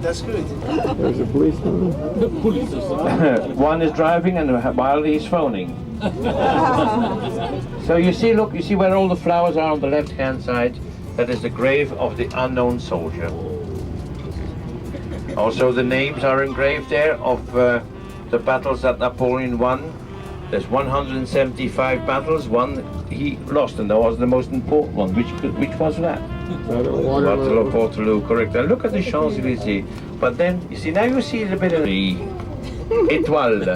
That's good. There's a policeman. One is driving and while he's phoning. So you see, look, you see where all the flowers are on the left-hand side? That is the grave of the unknown soldier. Also, the names are engraved there of the battles that Napoleon won. There's 175 battles. One he lost, and that was the most important one. Which was that? Battle of Waterloo, correct. And look at the Champs-Élysées. But then, you see, now you see a bit of the étoile.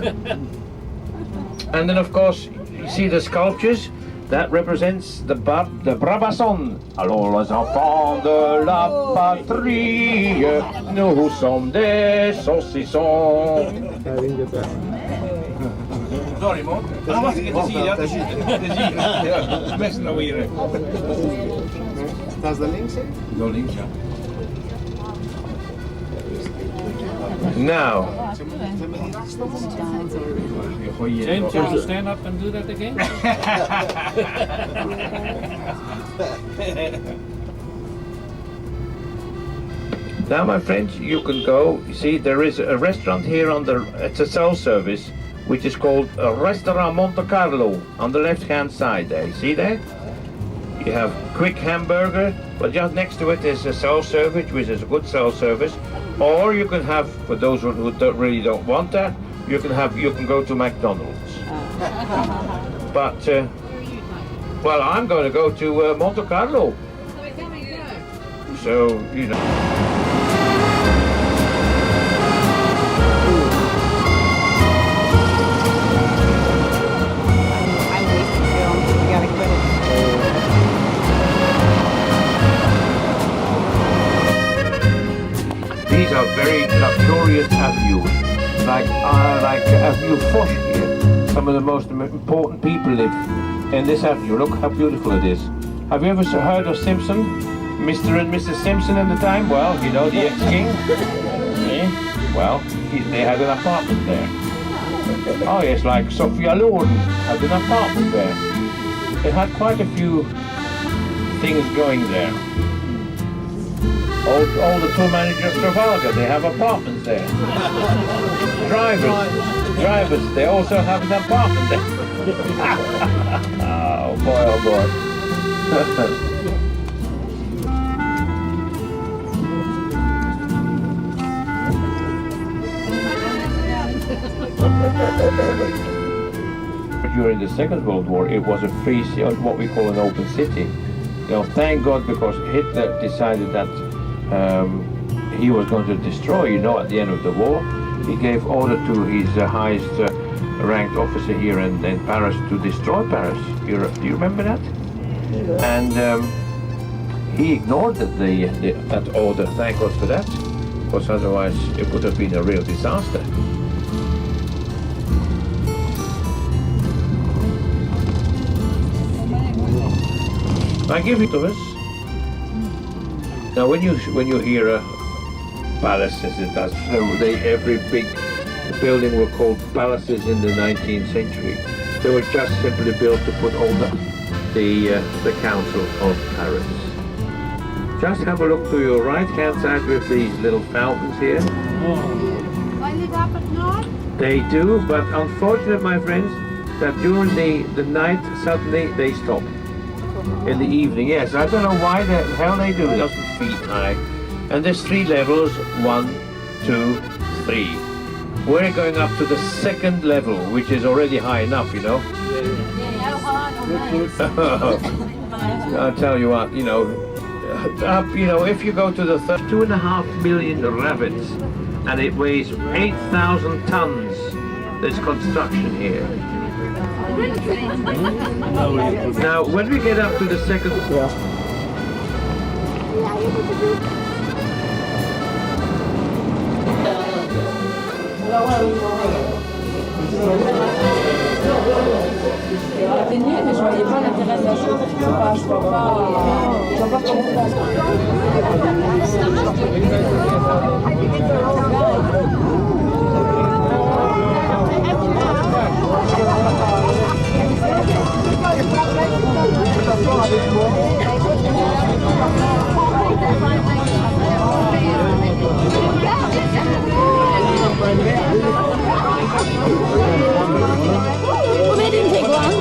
And then, of course, you see the sculptures. That represents the Brabazon. Alors les enfants de la patrie, nous sommes des saucissons. I didn't get that. Sorry, man. I was get to see that. Ja, best nou hier. Dat is de links, hè? Go links, ja. Now. James, you want to stand up and do that again? Now, my friends, you can go. You see, there is a restaurant here on the. It's a self-service, which is called Restaurant Monte Carlo on the left-hand side. There, you see there. You have quick hamburger, but just next to it is a self-service, which is a good self-service. Or you can have, for those who really don't want that, you can go to McDonald's. But well, I'm going to go to Monte Carlo. So you know. These are very luxurious avenues, like Avenue Foch here. Some of the most important people live in this avenue. Look how beautiful it is. Have you ever heard of Simpson? Mr. and Mrs. Simpson in the time? Well, you know, the ex-king. Well, they had an apartment there. Oh yes, like Sophia Loren had an apartment there. They had quite a few things going there. All the tour managers of Trafalgar, they have apartments there. Drivers, they also have an apartment there. Oh boy, oh boy. During the Second World War, it was a free, what we call an open city. You know, thank God, because Hitler decided that he was going to destroy, you know, at the end of the war. He gave order to his highest ranked officer here in Paris to destroy Paris. Do you remember that? And he ignored that order. Thank God for that, because otherwise it would have been a real disaster. I give it to us. Now, when you hear palaces, every big building were called palaces in the 19th century. They were just simply built to put all the council of Paris. Just have a look to your right-hand side with these little fountains here. They do, but unfortunately, my friends, that during the night suddenly they stop. In the evening, yes. I don't know why the hell they do. It doesn't feet high. And there's 3 levels, 1, 2, 3. We're going up to the 2nd level, which is already high enough, you know. I'll tell you what, if you go to the 2.5 million rabbits, and it weighs 8,000 tons, this construction here. Now, when we get up to the second... C'est nul, mais je voyais pas l'intérêt de la chose. Je vois pas They didn't take long.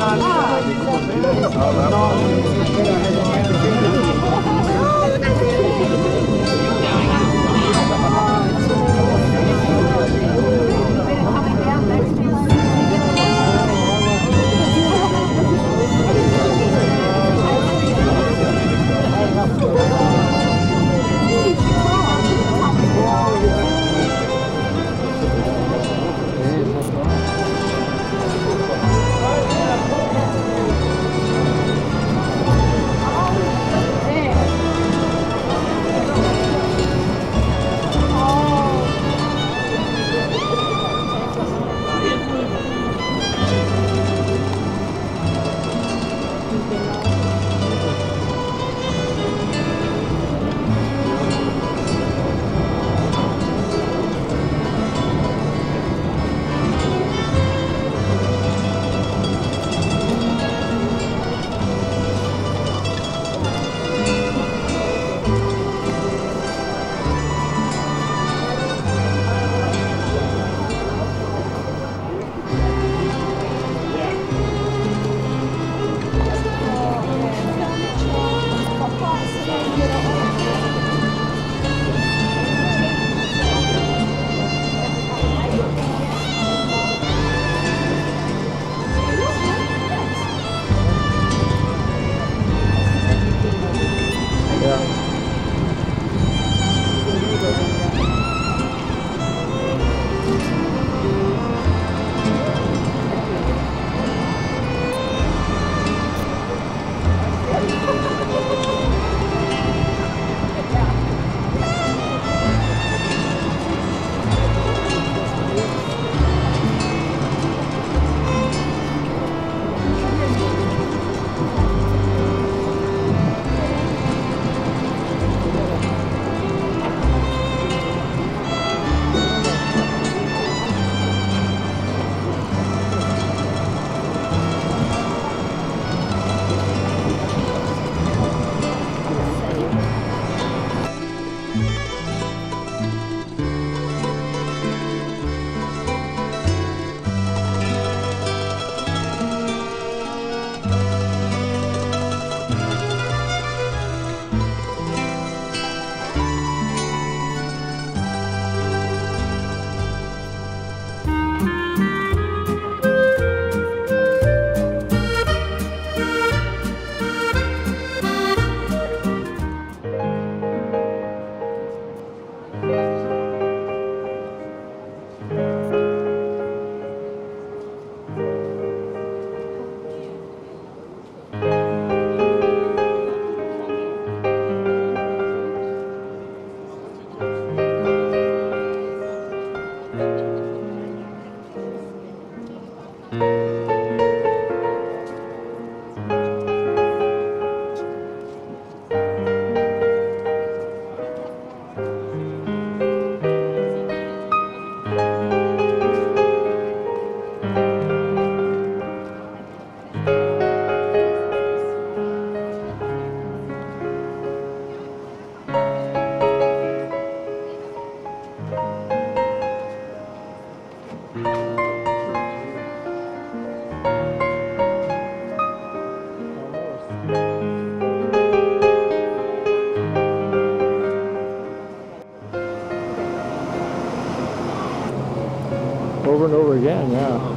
Over and over again, yeah.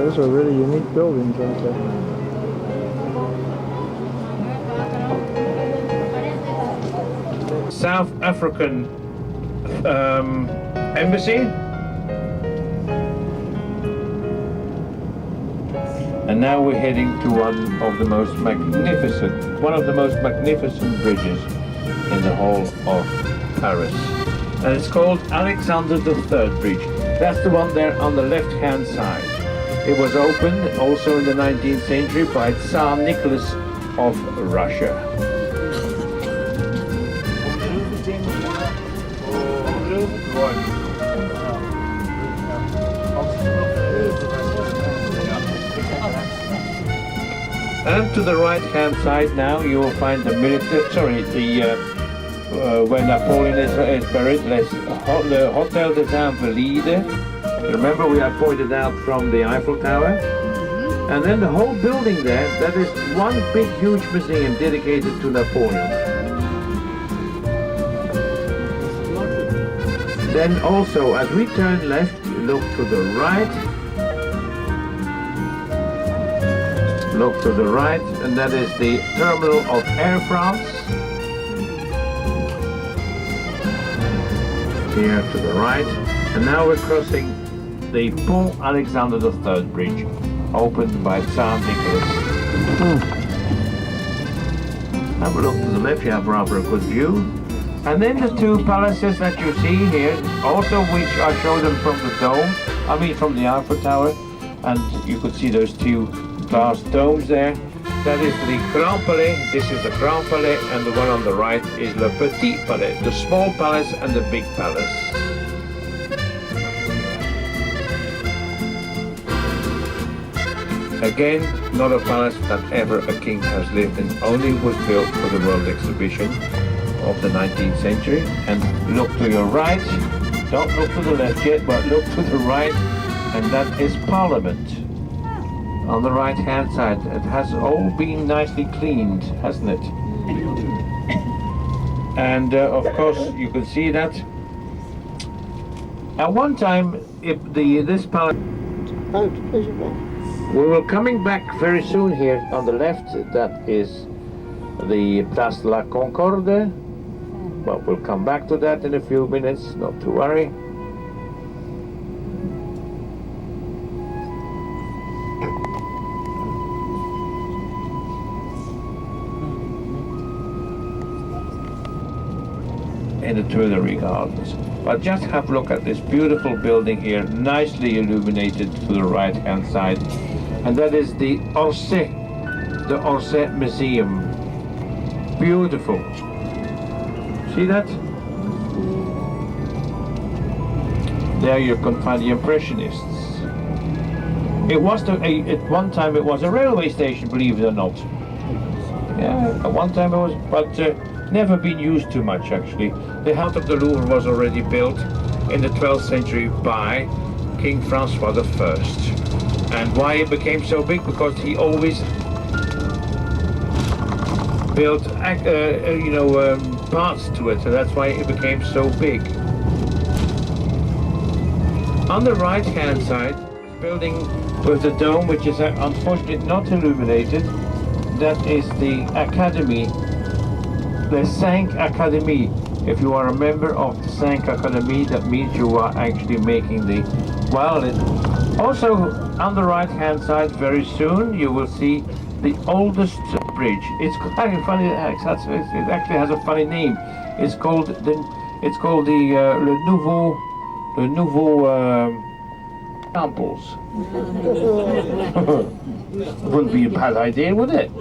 Those are really unique buildings, aren't they? South African embassy. And now we're heading to one of the most magnificent bridges in the whole of Paris. And it's called Alexander III Bridge. That's the one there on the left-hand side. It was opened also in the 19th century by Tsar Nicholas of Russia. And to the right-hand side now you will find the where Napoleon is buried, the Hotel des Invalides. Remember we had pointed out from the Eiffel Tower? And then the whole building there, that is one big huge museum dedicated to Napoleon. Then also, as we turn left, look to the right. Look to the right, and that is the terminal of Air France. Here to the right. And now we're crossing the Pont Alexander III Bridge, opened by Tsar Nicholas. Have a look to the left, you have rather a good view. And then the two palaces that you see here, also which I showed them from the dome, from the Eiffel Tower, and you could see those two glass domes there. That is the Grand Palais, this is the Grand Palais, and the one on the right is Le Petit Palais, the small palace and the big palace. Again, not a palace that ever a king has lived in, only was built for the World Exhibition of the 19th century. And look to your right, don't look to the left yet, but look to the right, and that is Parliament. On the right hand side, it has all been nicely cleaned, hasn't it? And of course you can see that at one time this palace, we were coming back very soon here on the left, that is the Place de la Concorde, but we'll come back to that in a few minutes, not to worry. In the Tuileries Gardens. But just have a look at this beautiful building here, nicely illuminated to the right hand side. And that is the Orsay Museum. Beautiful. See that? There you can find the Impressionists. It was at one time it was a railway station, believe it or not. Yeah, at one time it was, but never been used too much actually. The heart of the Louvre was already built in the 12th century by King Francois I. And why it became so big? Because he always built parts to it, so that's why it became so big. On the right hand side, building with the dome, which is unfortunately not illuminated, that is the Academy, the Cinq Academy. If you are a member of the Cinq Academy, that means you are actually making the violin. Also, on the right-hand side, very soon, you will see the oldest bridge. It's kind of funny. It actually has a funny name. It's called the Le Nouveau Temples. Wouldn't be a bad idea, would it?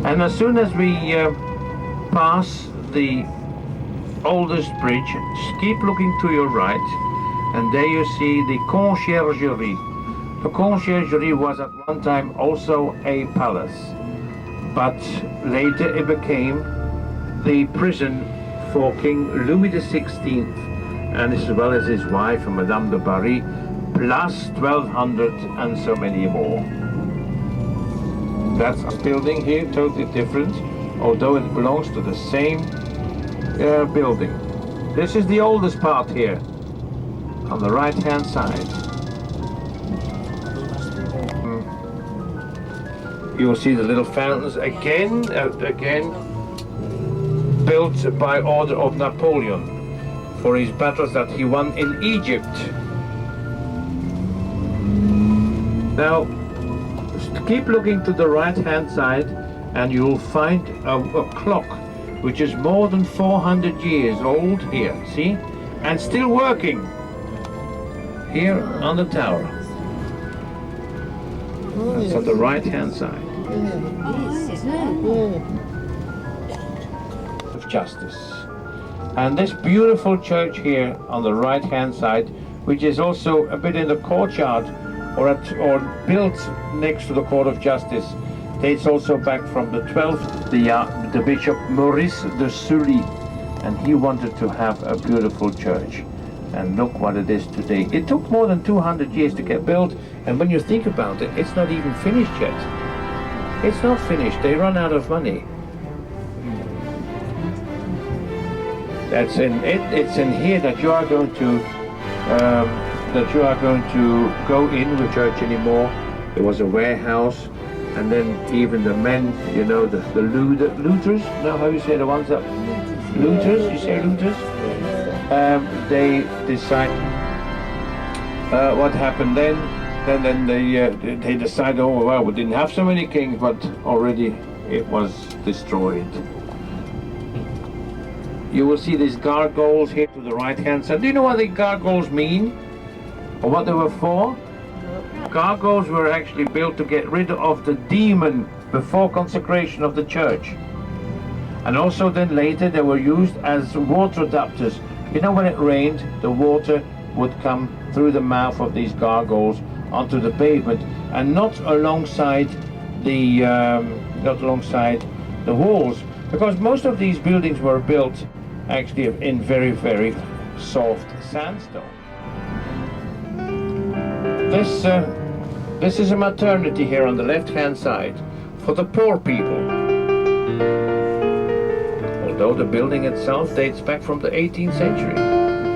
And as soon as we pass the oldest bridge, just keep looking to your right, and there you see the Conciergerie. The Conciergerie was at one time also a palace, but later it became the prison for King Louis XVI, and as well as his wife, Madame de Barry, plus 1,200 and so many more. That's a building here, totally different. although it belongs to the same building. This is the oldest part here, on the right-hand side. You'll see the little fountains again, built by order of Napoleon for his battles that he won in Egypt. Now, keep looking to the right-hand side and you'll find a clock which is more than 400 years old here, see? And still working here on the tower. That's on the right-hand side. Of Justice. And this beautiful church here on the right-hand side, which is also a bit in the courtyard, or built next to the Court of Justice, dates also back from the 12th, the Bishop Maurice de Sully, and he wanted to have a beautiful church. And look what it is today. It took more than 200 years to get built, and when you think about it, it's not even finished yet. It's not finished, they run out of money. It's in here that you are going to go in the church anymore. There was a warehouse, and then even the men, you know, the looters, know how you say the ones that looters? You say looters? They decide what happened then. Then they decided, oh well, we didn't have so many kings, but already it was destroyed. You will see these gargoyles here to the right-hand side. Do you know what the gargoyles mean? Or what they were for? Gargoyles were actually built to get rid of the demon before consecration of the church. And also then later they were used as water adapters. You know, when it rained, the water would come through the mouth of these gargoyles onto the pavement, and not alongside the walls, because most of these buildings were built actually in very, very soft sandstone. This is a maternity here on the left-hand side for the poor people. Although the building itself dates back from the 18th century,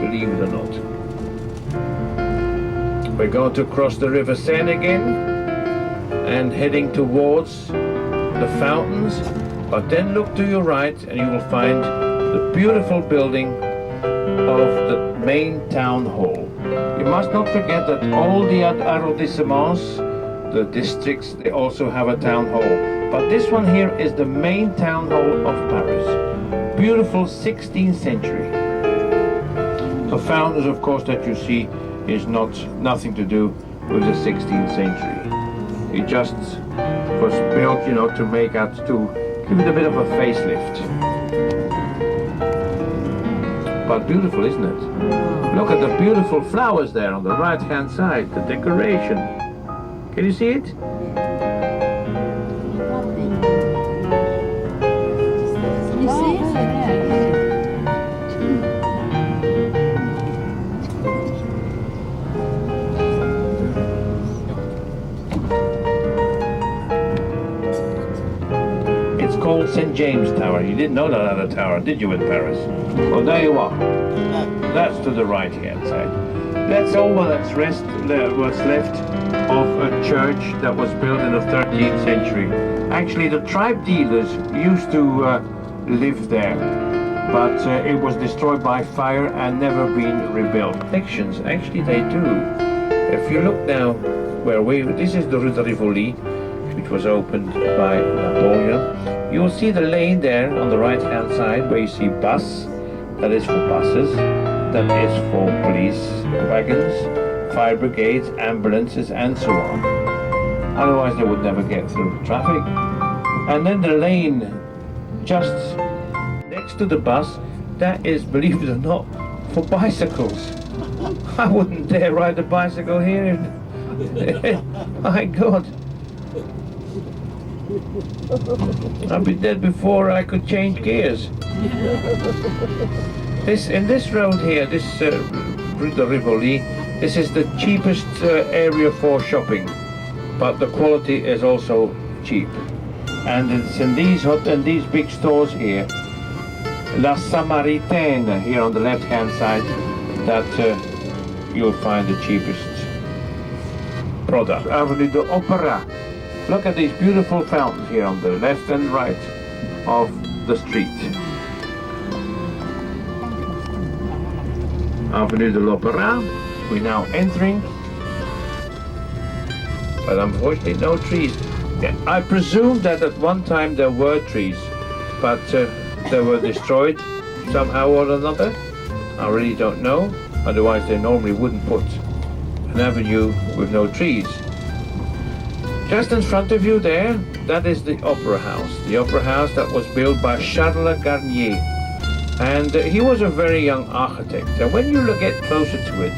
believe it or not. We're going to cross the River Seine again and heading towards the fountains, but then look to your right and you will find the beautiful building of the main town hall. You must not forget that all the arrondissements, the districts, they also have a town hall. But this one here is the main town hall of Paris. Beautiful 16th century. The fountains, of course, that you see is nothing to do with the 16th century. It just was built, you know, to give it a bit of a facelift. But beautiful, isn't it? Look at the beautiful flowers there on the right-hand side, the decoration. Can you see it? Called St. James Tower. You didn't know that other tower, did you, in Paris? Well, there you are. That's to the right-hand side. That's all what's left of a church that was built in the 13th century. Actually, the tribe dealers used to live there, but it was destroyed by fire and never been rebuilt. Sections, actually they do. If you look now this is the Rue de Rivoli, which was opened by Napoleon. You'll see the lane there on the right-hand side where you see bus, that is for buses, that is for police wagons, fire brigades, ambulances, and so on. Otherwise they would never get through traffic. And then the lane just next to the bus, that is, believe it or not, for bicycles. I wouldn't dare ride a bicycle here. My God. I'd be dead before I could change gears. In this road here, this Rue de Rivoli, this is the cheapest area for shopping, but the quality is also cheap. And it's in these big stores here, La Samaritaine here on the left-hand side, that you'll find the cheapest product. Avenue de Opera. Look at these beautiful fountains here on the left and right of the street. Avenue de l'Opéra. We're now entering, but unfortunately no trees. Yeah, I presume that at one time there were trees, but they were destroyed somehow or another. I really don't know. Otherwise they normally wouldn't put an avenue with no trees. Just in front of you there, that is the Opera House. The Opera House that was built by Charles Garnier. And he was a very young architect. And when you get closer to it,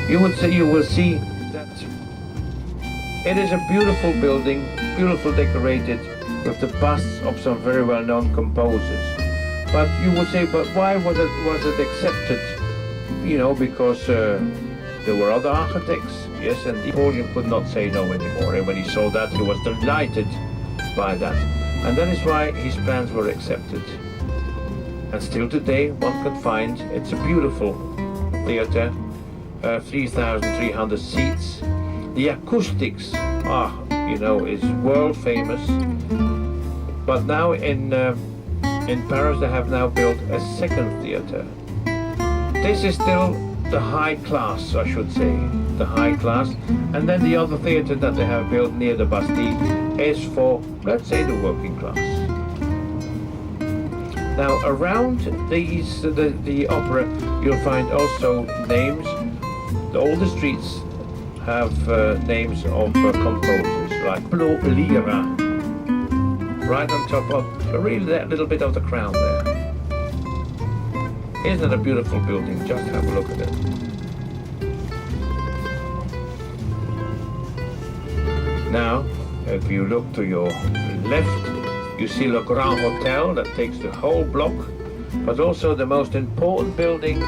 you will see that it is a beautiful building, beautiful decorated, with the busts of some very well-known composers. But you would say, but why was it accepted? You know, because there were other architects. Yes, and Napoleon could not say no anymore. And when he saw that, he was delighted by that. And that is why his plans were accepted. And still today, one can find, it's a beautiful theater, 3,300 seats. The acoustics, you know, is world famous. But now in Paris, they have now built a second theater. This is still the high class, I should say, the high class. And then the other theater that they have built near the Bastille is for, let's say, the working class. Now around the opera, you'll find also names. All the streets have names of composers, like Pablo Lira, right on top of really that little bit of the crown there. Isn't it a beautiful building? Just have a look at it. Now, if you look to your left, you see Le Grand Hotel that takes the whole block, but also the most important building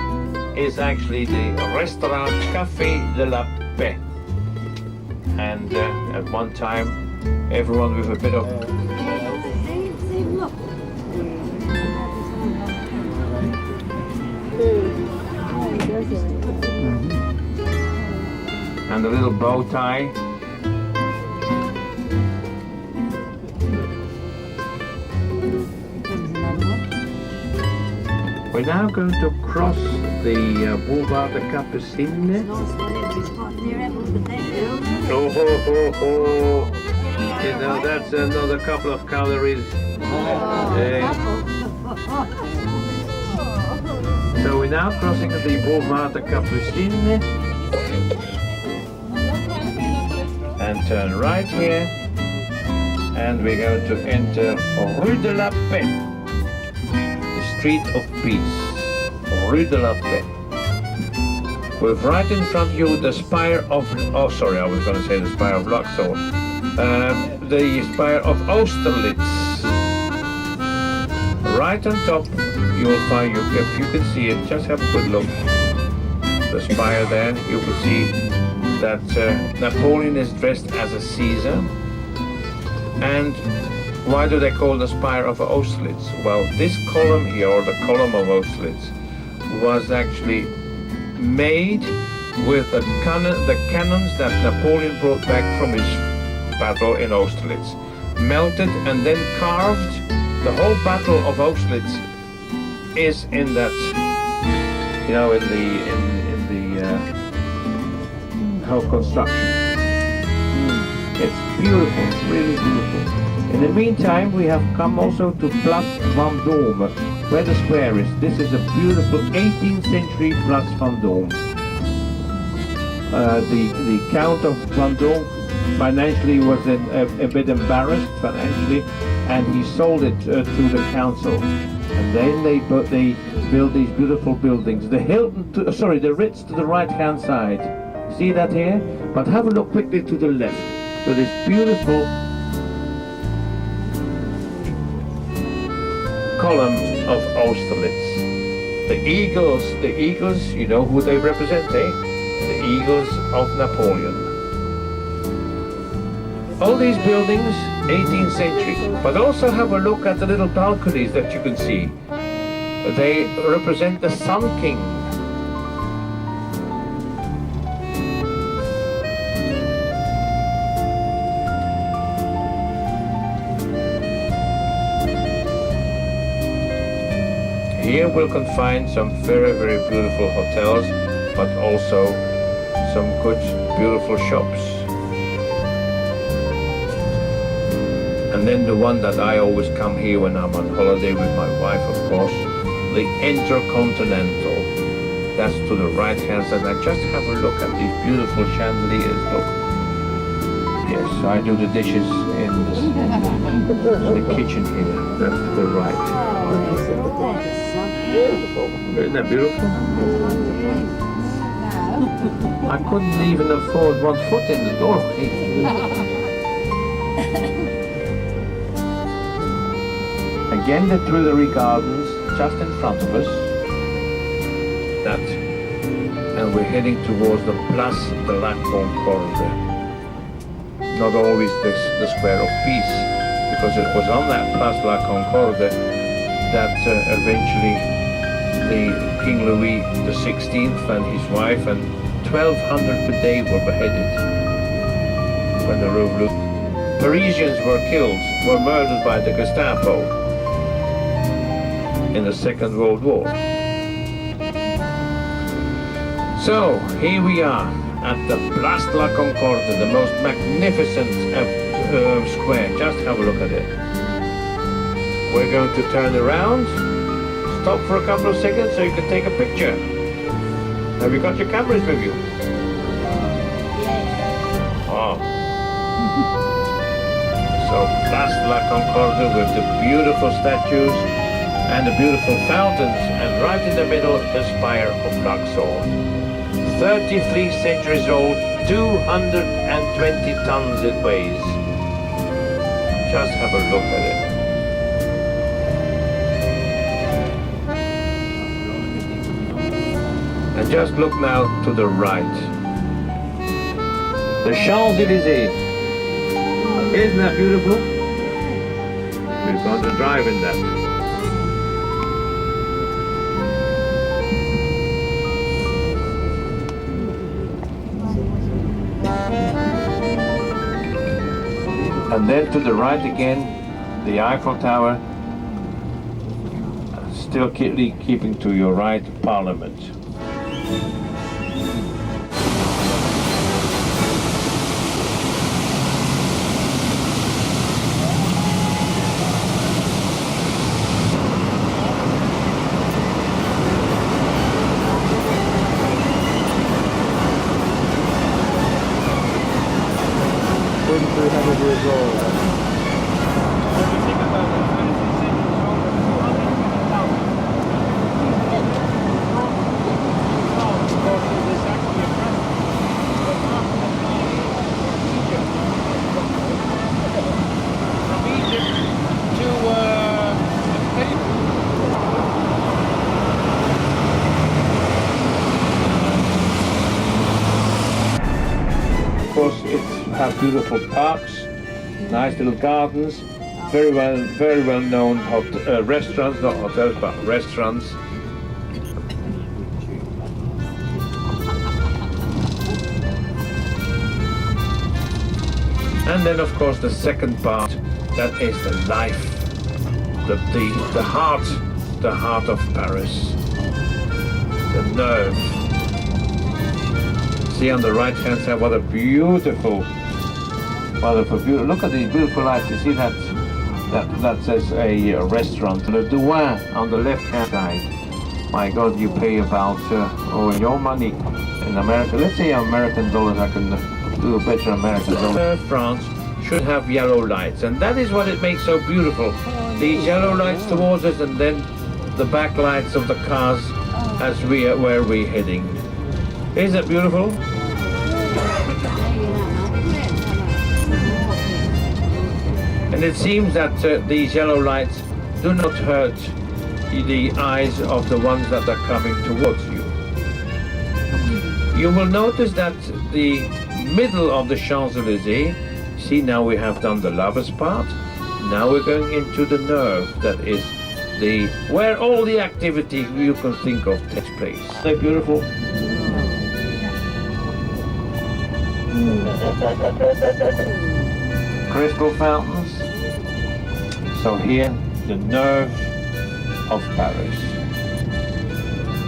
is actually the Restaurant Café de la Paix. And at one time, everyone with a bit of... And a little bow tie. We're now going to cross the Boulevard de Capucines. Oh. You know, that's another couple of calories. So we're now crossing the Boulevard de Capucines and turn right here, and we're going to enter Rue de la Paix. Street of Peace, Rue de la Paix. With right in front of you the spire of, oh sorry, I was going to say the spire of Luxor, the spire of Austerlitz. Right on top you will find, if you can see it, just have a good look, the spire there, you will see that Napoleon is dressed as a Caesar. And why do they call the spire of Austerlitz? Well, this column here, or the column of Austerlitz, was actually made with the cannons that Napoleon brought back from his battle in Austerlitz. Melted and then carved. The whole battle of Austerlitz is in that, you know, in the whole construction. It's beautiful, really beautiful. In the meantime, we have come also to Place Vendôme, where the square is. This is a beautiful 18th century Place Vendôme. The Count of Vendôme financially was a bit embarrassed financially, and he sold it to the council. And then they built these beautiful buildings. The the Ritz to the right-hand side. See that here? But have a look quickly to the left. So this beautiful column of Austerlitz. The eagles, you know who they represent, eh? The eagles of Napoleon. All these buildings 18th century. But also have a look at the little balconies that you can see. They represent the Sun King. Here we can find some very, very beautiful hotels, but also some good, beautiful shops. And then the one that I always come here when I'm on holiday with my wife, of course, the Intercontinental. That's to the right hand side. And just have a look at these beautiful chandeliers. Look. Yes, I do the dishes in the kitchen here. That's to the right. Beautiful. Isn't that beautiful? I couldn't even afford 1 foot in the doorway. Again, the Tuileries Gardens just in front of us. That, and we're heading towards the Place de la Concorde. Not always the Square of Peace, because it was on that Place de la Concorde that eventually the King Louis XVI and his wife and 1,200 per day were beheaded when the revolution. Parisians were killed, were murdered by the Gestapo in the Second World War. So here we are at the Place de la Concorde, the most magnificent square. Just have a look at it. We're going to turn around, stop for a couple of seconds so you can take a picture. Have you got your cameras with you? Oh. So Place de la Concorde with the beautiful statues and the beautiful fountains, and right in the middle the spire of Luxor. 33 centuries old, 220 tons it weighs. Just have a look at it. And just look now to the right. The Champs-Élysées. Isn't that beautiful? We're going to drive in that. And then to the right again, the Eiffel Tower, still keeping to your right, Parliament. Beautiful parks, nice little gardens, very well known restaurants, not hotels but restaurants. And then of course the second part, that is the life, the heart of Paris, the nerve. See on the right hand side what a beautiful. Look at these beautiful lights. You see that says a restaurant. Le Douin on the left hand side. My God, you pay about your money in America. Let's say American dollars. I can do a better American dollar. France should have yellow lights, and that is what it makes so beautiful. These yellow lights towards us, and then the backlights of the cars as where we're heading. Isn't it beautiful? And it seems that these yellow lights do not hurt the eyes of the ones that are coming towards you. You will notice that the middle of the Champs-Élysées see, now we have done the lovers part. Now we're going into the nerve, that is the where all the activity you can think of takes place. They're beautiful. Crystal fountains. So here, the nerve of Paris.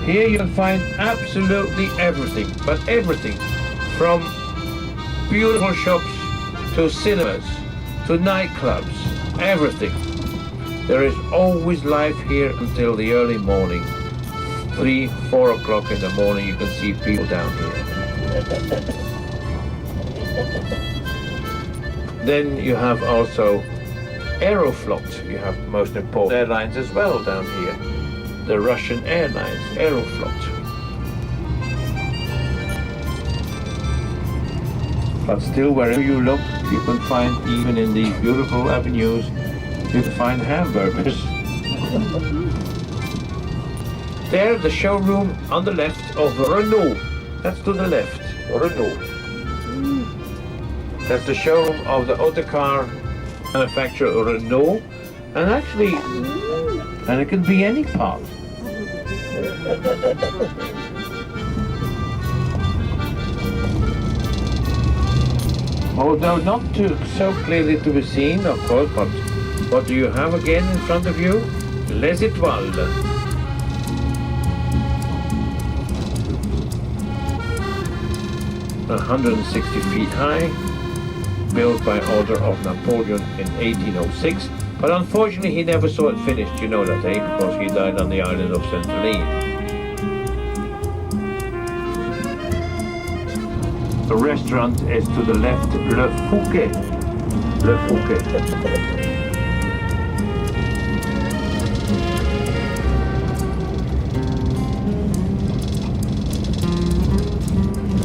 Here you'll find absolutely everything, but everything, from beautiful shops to cinemas to nightclubs, everything. There is always life here until the early morning. 3, 4 o'clock in the morning you can see people down here. Then you have also Aeroflot. You have the most important airlines as well down here. The Russian Airlines, Aeroflot. But still, wherever you look, you can find, even in these beautiful avenues, you can find hamburgers. There, the showroom on the left of Renault. That's to the left, Renault. That's the showroom of the autocar manufacturer Renault. And actually, and it can be any part. Although not so clearly to be seen, of course, but what do you have again in front of you? Les Étoiles. (160 feet high), built by order of Napoleon in 1806, but unfortunately he never saw it finished, you know that, eh? Because he died on the island of Saint Helene. The restaurant is to the left, Le Fouquet. Le Fouquet.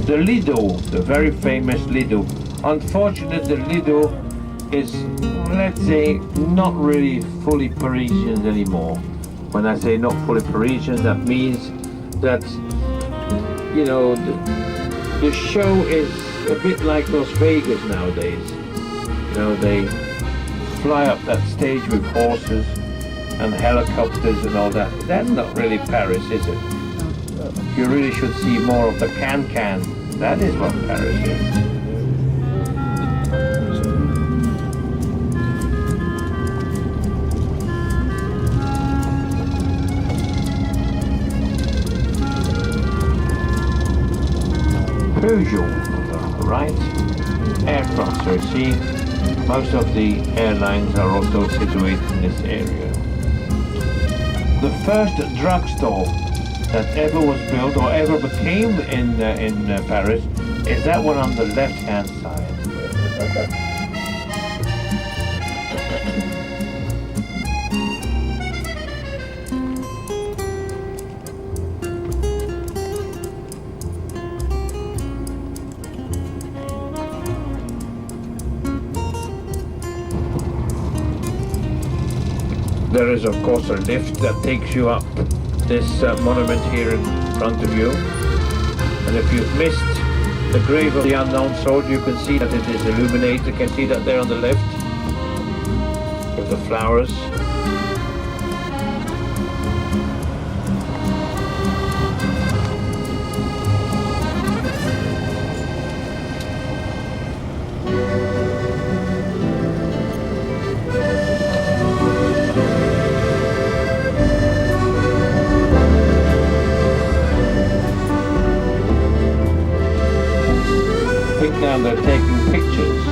The Lido, the very famous Lido. Unfortunately, the Lido is, let's say, not really fully Parisian anymore. When I say not fully Parisian, that means that, you know, the show is a bit like Las Vegas nowadays. You know, they fly up that stage with horses and helicopters and all that. That's not really Paris, is it? You really should see more of the can-can. That is what Paris is. Peugeot on the right, aircraft. So you see, most of the airlines are also situated in this area. The first drugstore that ever was built or ever became in Paris is that one on the left-hand side. There is, of course, a lift that takes you up this monument here in front of you. And if you've missed the grave of the unknown soldier, you can see that it is illuminated. You can see that there on the left with the flowers. Now they're taking pictures.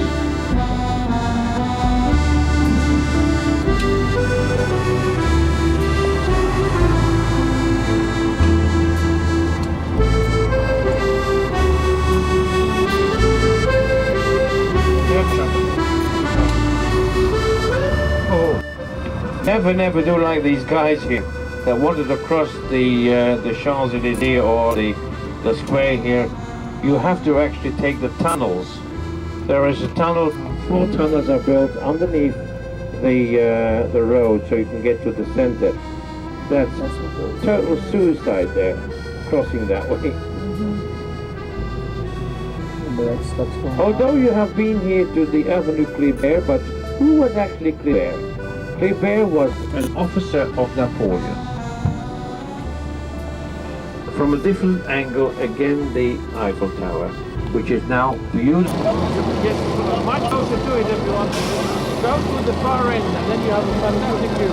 Oh, never do like these guys here that wanted to cross the Champs-Élysées or the square here. You have to actually take the tunnels. There is a tunnel, 4 tunnels are built underneath the road so you can get to the center. That's total suicide there, crossing that way. that's fine. Although you have been here to the Avenue Kléber, but who was actually Kléber? Kléber was an officer of Napoleon. From a different angle, again the Eiffel Tower, which is now used. Yes, much closer to it if you want. Go to the far end and then you have a fantastic view.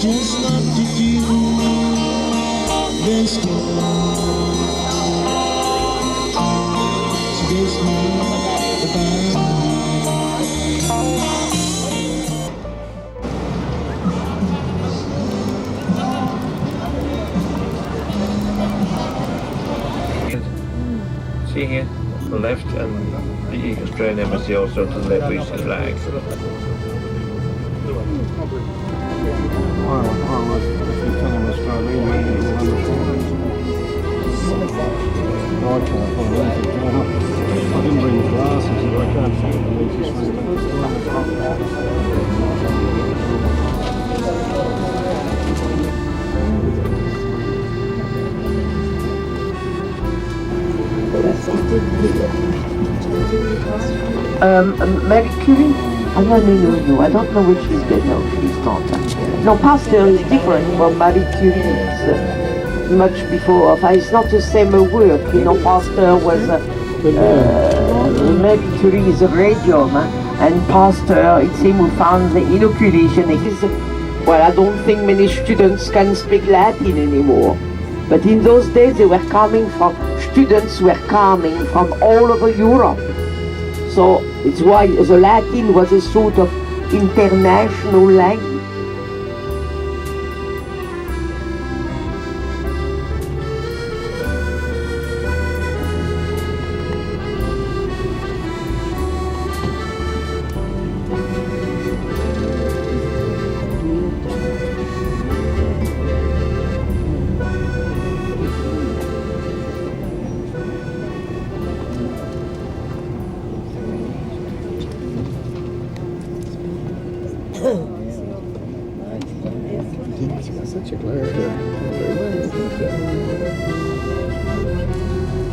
Just what to do. Let's go. There's no See here, to the left, and the Australian Embassy also to the left with the flag. I didn't bring glasses, so I can't see Marie Curie? I only know you. I don't know which she's dead. No, she's not. No, Pasteur is different from Marie Curie. It's much before. It's not the same work. You know, Pasteur was... Marie Curie is a radium, and Pasteur, it's him who found the inoculation. Well, I don't think many students can speak Latin anymore. But in those days, students were coming from all over Europe. So it's why the Latin was a sort of international language. Such a glare here.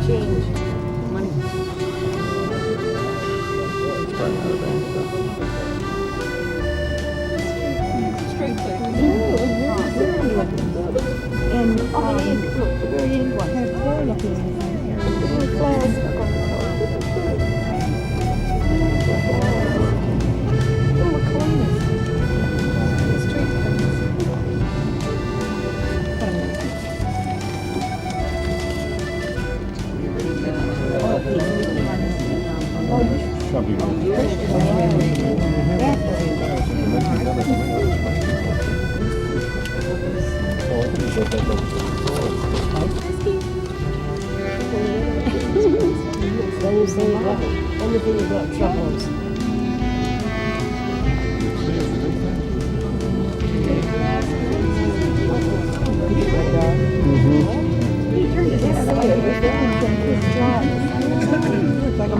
Change. Money. It's probably not a bad stuff. And look, the very end one had a floor looking in here. When you say anything about troubles.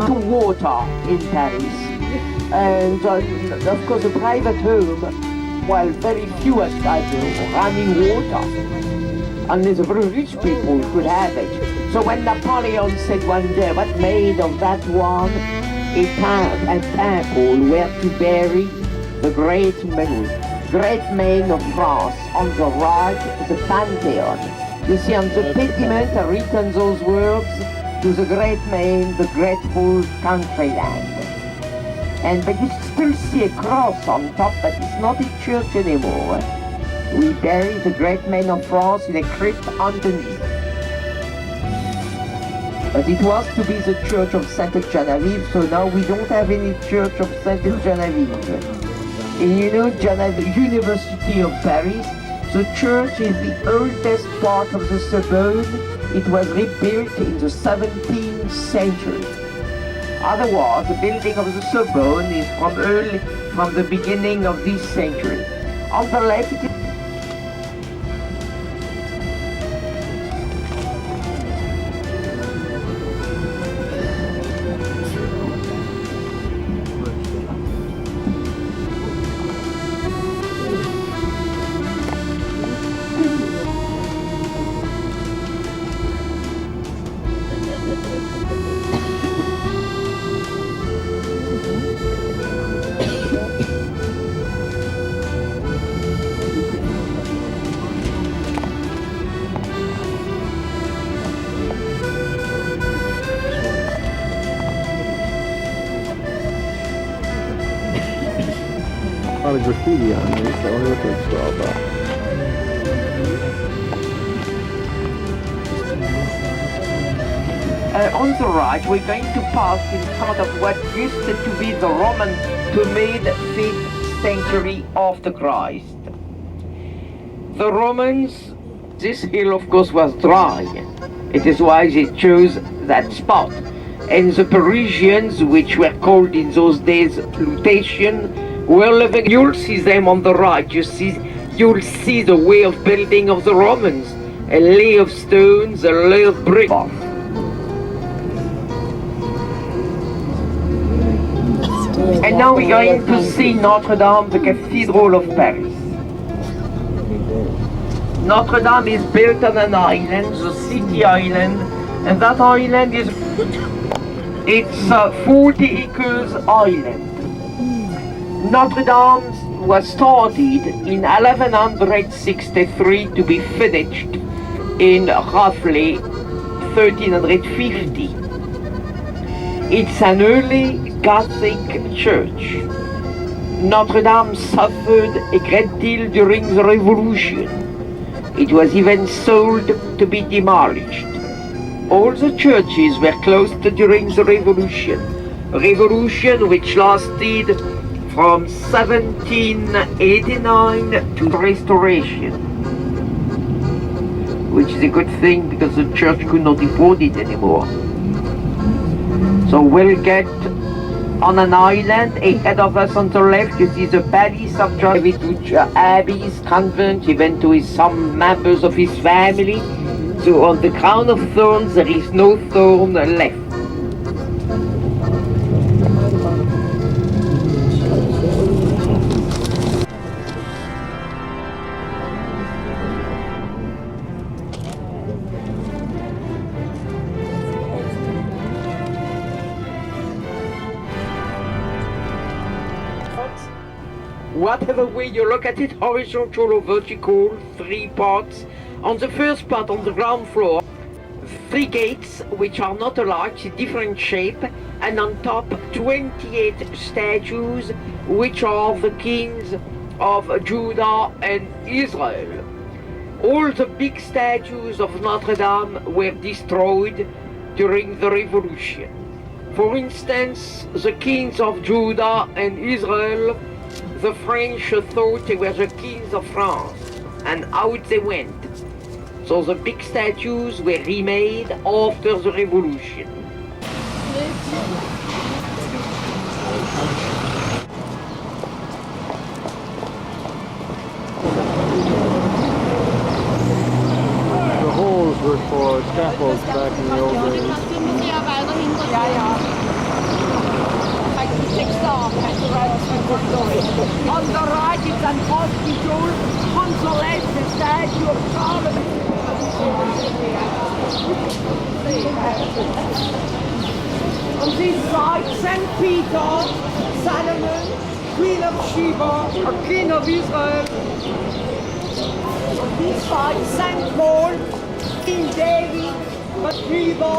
To water in Paris, and of course a private home, while very few have running water, only the very rich people could have it. So when Napoleon said one day, what made of that one a temple where to bury the great men of France, on the right, the Pantheon. You see, on the pediment are written those words, to the great men, the grateful countryland. but you still see a cross on top, but it's not a church anymore. We buried the great men of France in a crypt underneath. But it was to be the Church of Sainte Genevieve, so now we don't have any Church of Sainte Genevieve. And you know, University of Paris, the church is the oldest part of the Sorbonne. It was rebuilt in the 17th century. Otherwise, the building of the Sorbonne is from the beginning of this century. On the left, a lot of graffiti on these, so I wonder what that's all about. on the right, we're going to pass in front of what used to be the Roman to mid-5th century after Christ. The Romans, this hill of course was dry. It is why they chose that spot. And the Parisians, which were called in those days Lutetian, were living. You'll see them on the right. You'll see the way of building of the Romans. A lay of stones, a lay of brick. And now we're going to see Notre Dame, the Cathedral of Paris. Notre Dame is built on an island, the city island, and that island is, it's a 40 acres island. Notre Dame was started in 1163 to be finished in roughly 1350. It's an early Gothic church. Notre Dame suffered a great deal during the Revolution. It was even sold to be demolished. All the churches were closed during the Revolution. A revolution which lasted from 1789 to Restoration. Which is a good thing because the church could not afford it anymore. So we'll get on an island. Ahead of us on the left you see the palace of John Abbey's convent, even to some members of his family. So on the crown of thorns there is no thorn left. Whatever way you look at it, horizontal or vertical, 3 parts. On the first part, on the ground floor, 3 gates which are not alike, different shape, and on top 28 statues which are the kings of Judah and Israel. All the big statues of Notre Dame were destroyed during the Revolution. For instance, the kings of Judah and Israel, the French thought they were the kings of France, and out they went. So the big statues were remade after the Revolution. The holes were for scaffolds back in the old days. On the right it's an hospital, on the left the statue of Charlemagne. On this side, St. Peter, Solomon, Queen of Sheba, or King of Israel. On this side, St. Paul, King David, Bathsheba.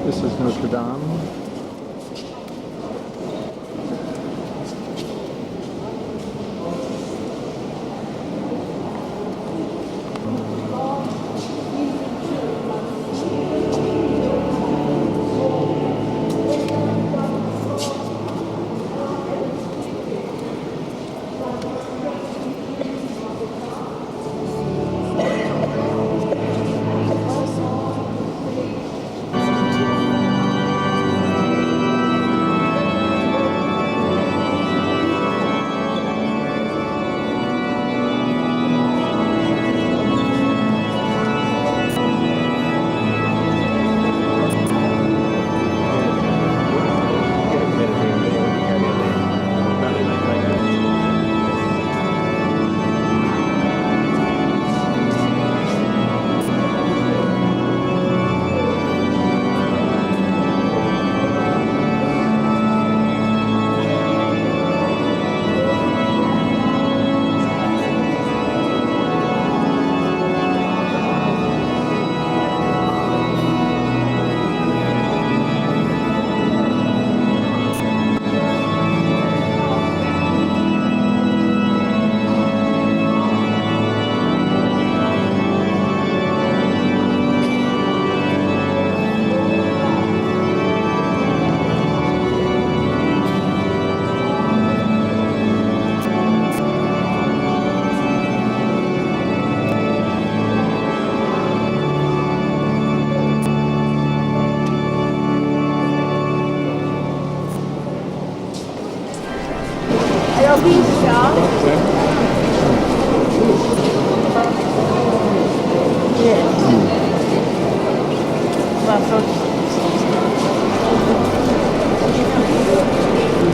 This is Notre Dame.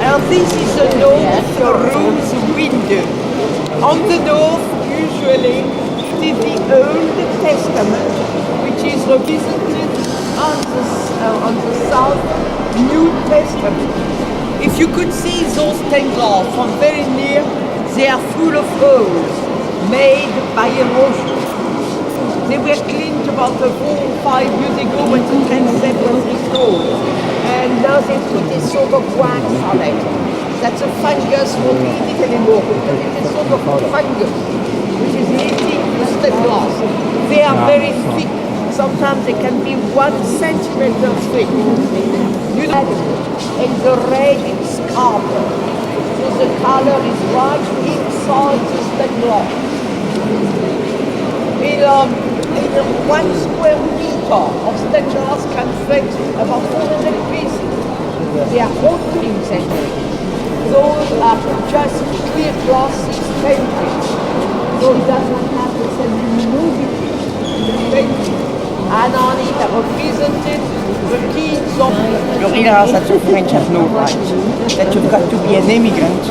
Alors this is the north room's window. On the north, usually, is the Old Testament, which is represented on the south, New Testament. If you could see those stained glass from very near, they are full of holes made by erosion. They were cleaned about 4 or 5 years ago when the transept was restored. And now they put a sort of wax on it. That's a fungus, won't eat it anymore because it's a sort of fungus which is eating the stained glass. They are very thick. Sometimes they can be 1 centimeter thick. You know, and the red is copper. So the color is right inside the stained glass. In 1 square meter of stained glass can fit about 400 pieces. They are all things anyway. Those are just clear glasses painted. So it doesn't have the same luminosity in the painting. And on it are represented the kings of... You realize that the French have no right. That you've got to be an immigrant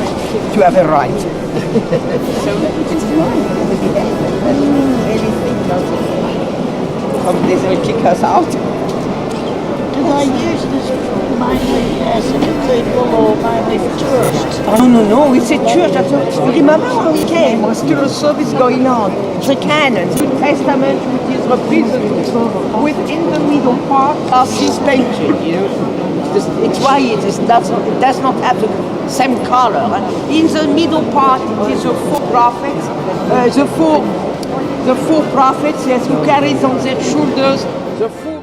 to have a right. So it's fine. Really think about it. They will kick us out. Do they use this mainly as a cathedral or mainly for tourists? Oh no, it's a church. Remember when we came, was still a service going on. The canon, the Testament, which is represented within the middle part are these painted, you know. It's why it does not have the same color. In the middle part, it is the 4 prophets, the four prophets, yes, who carries on their shoulders the 4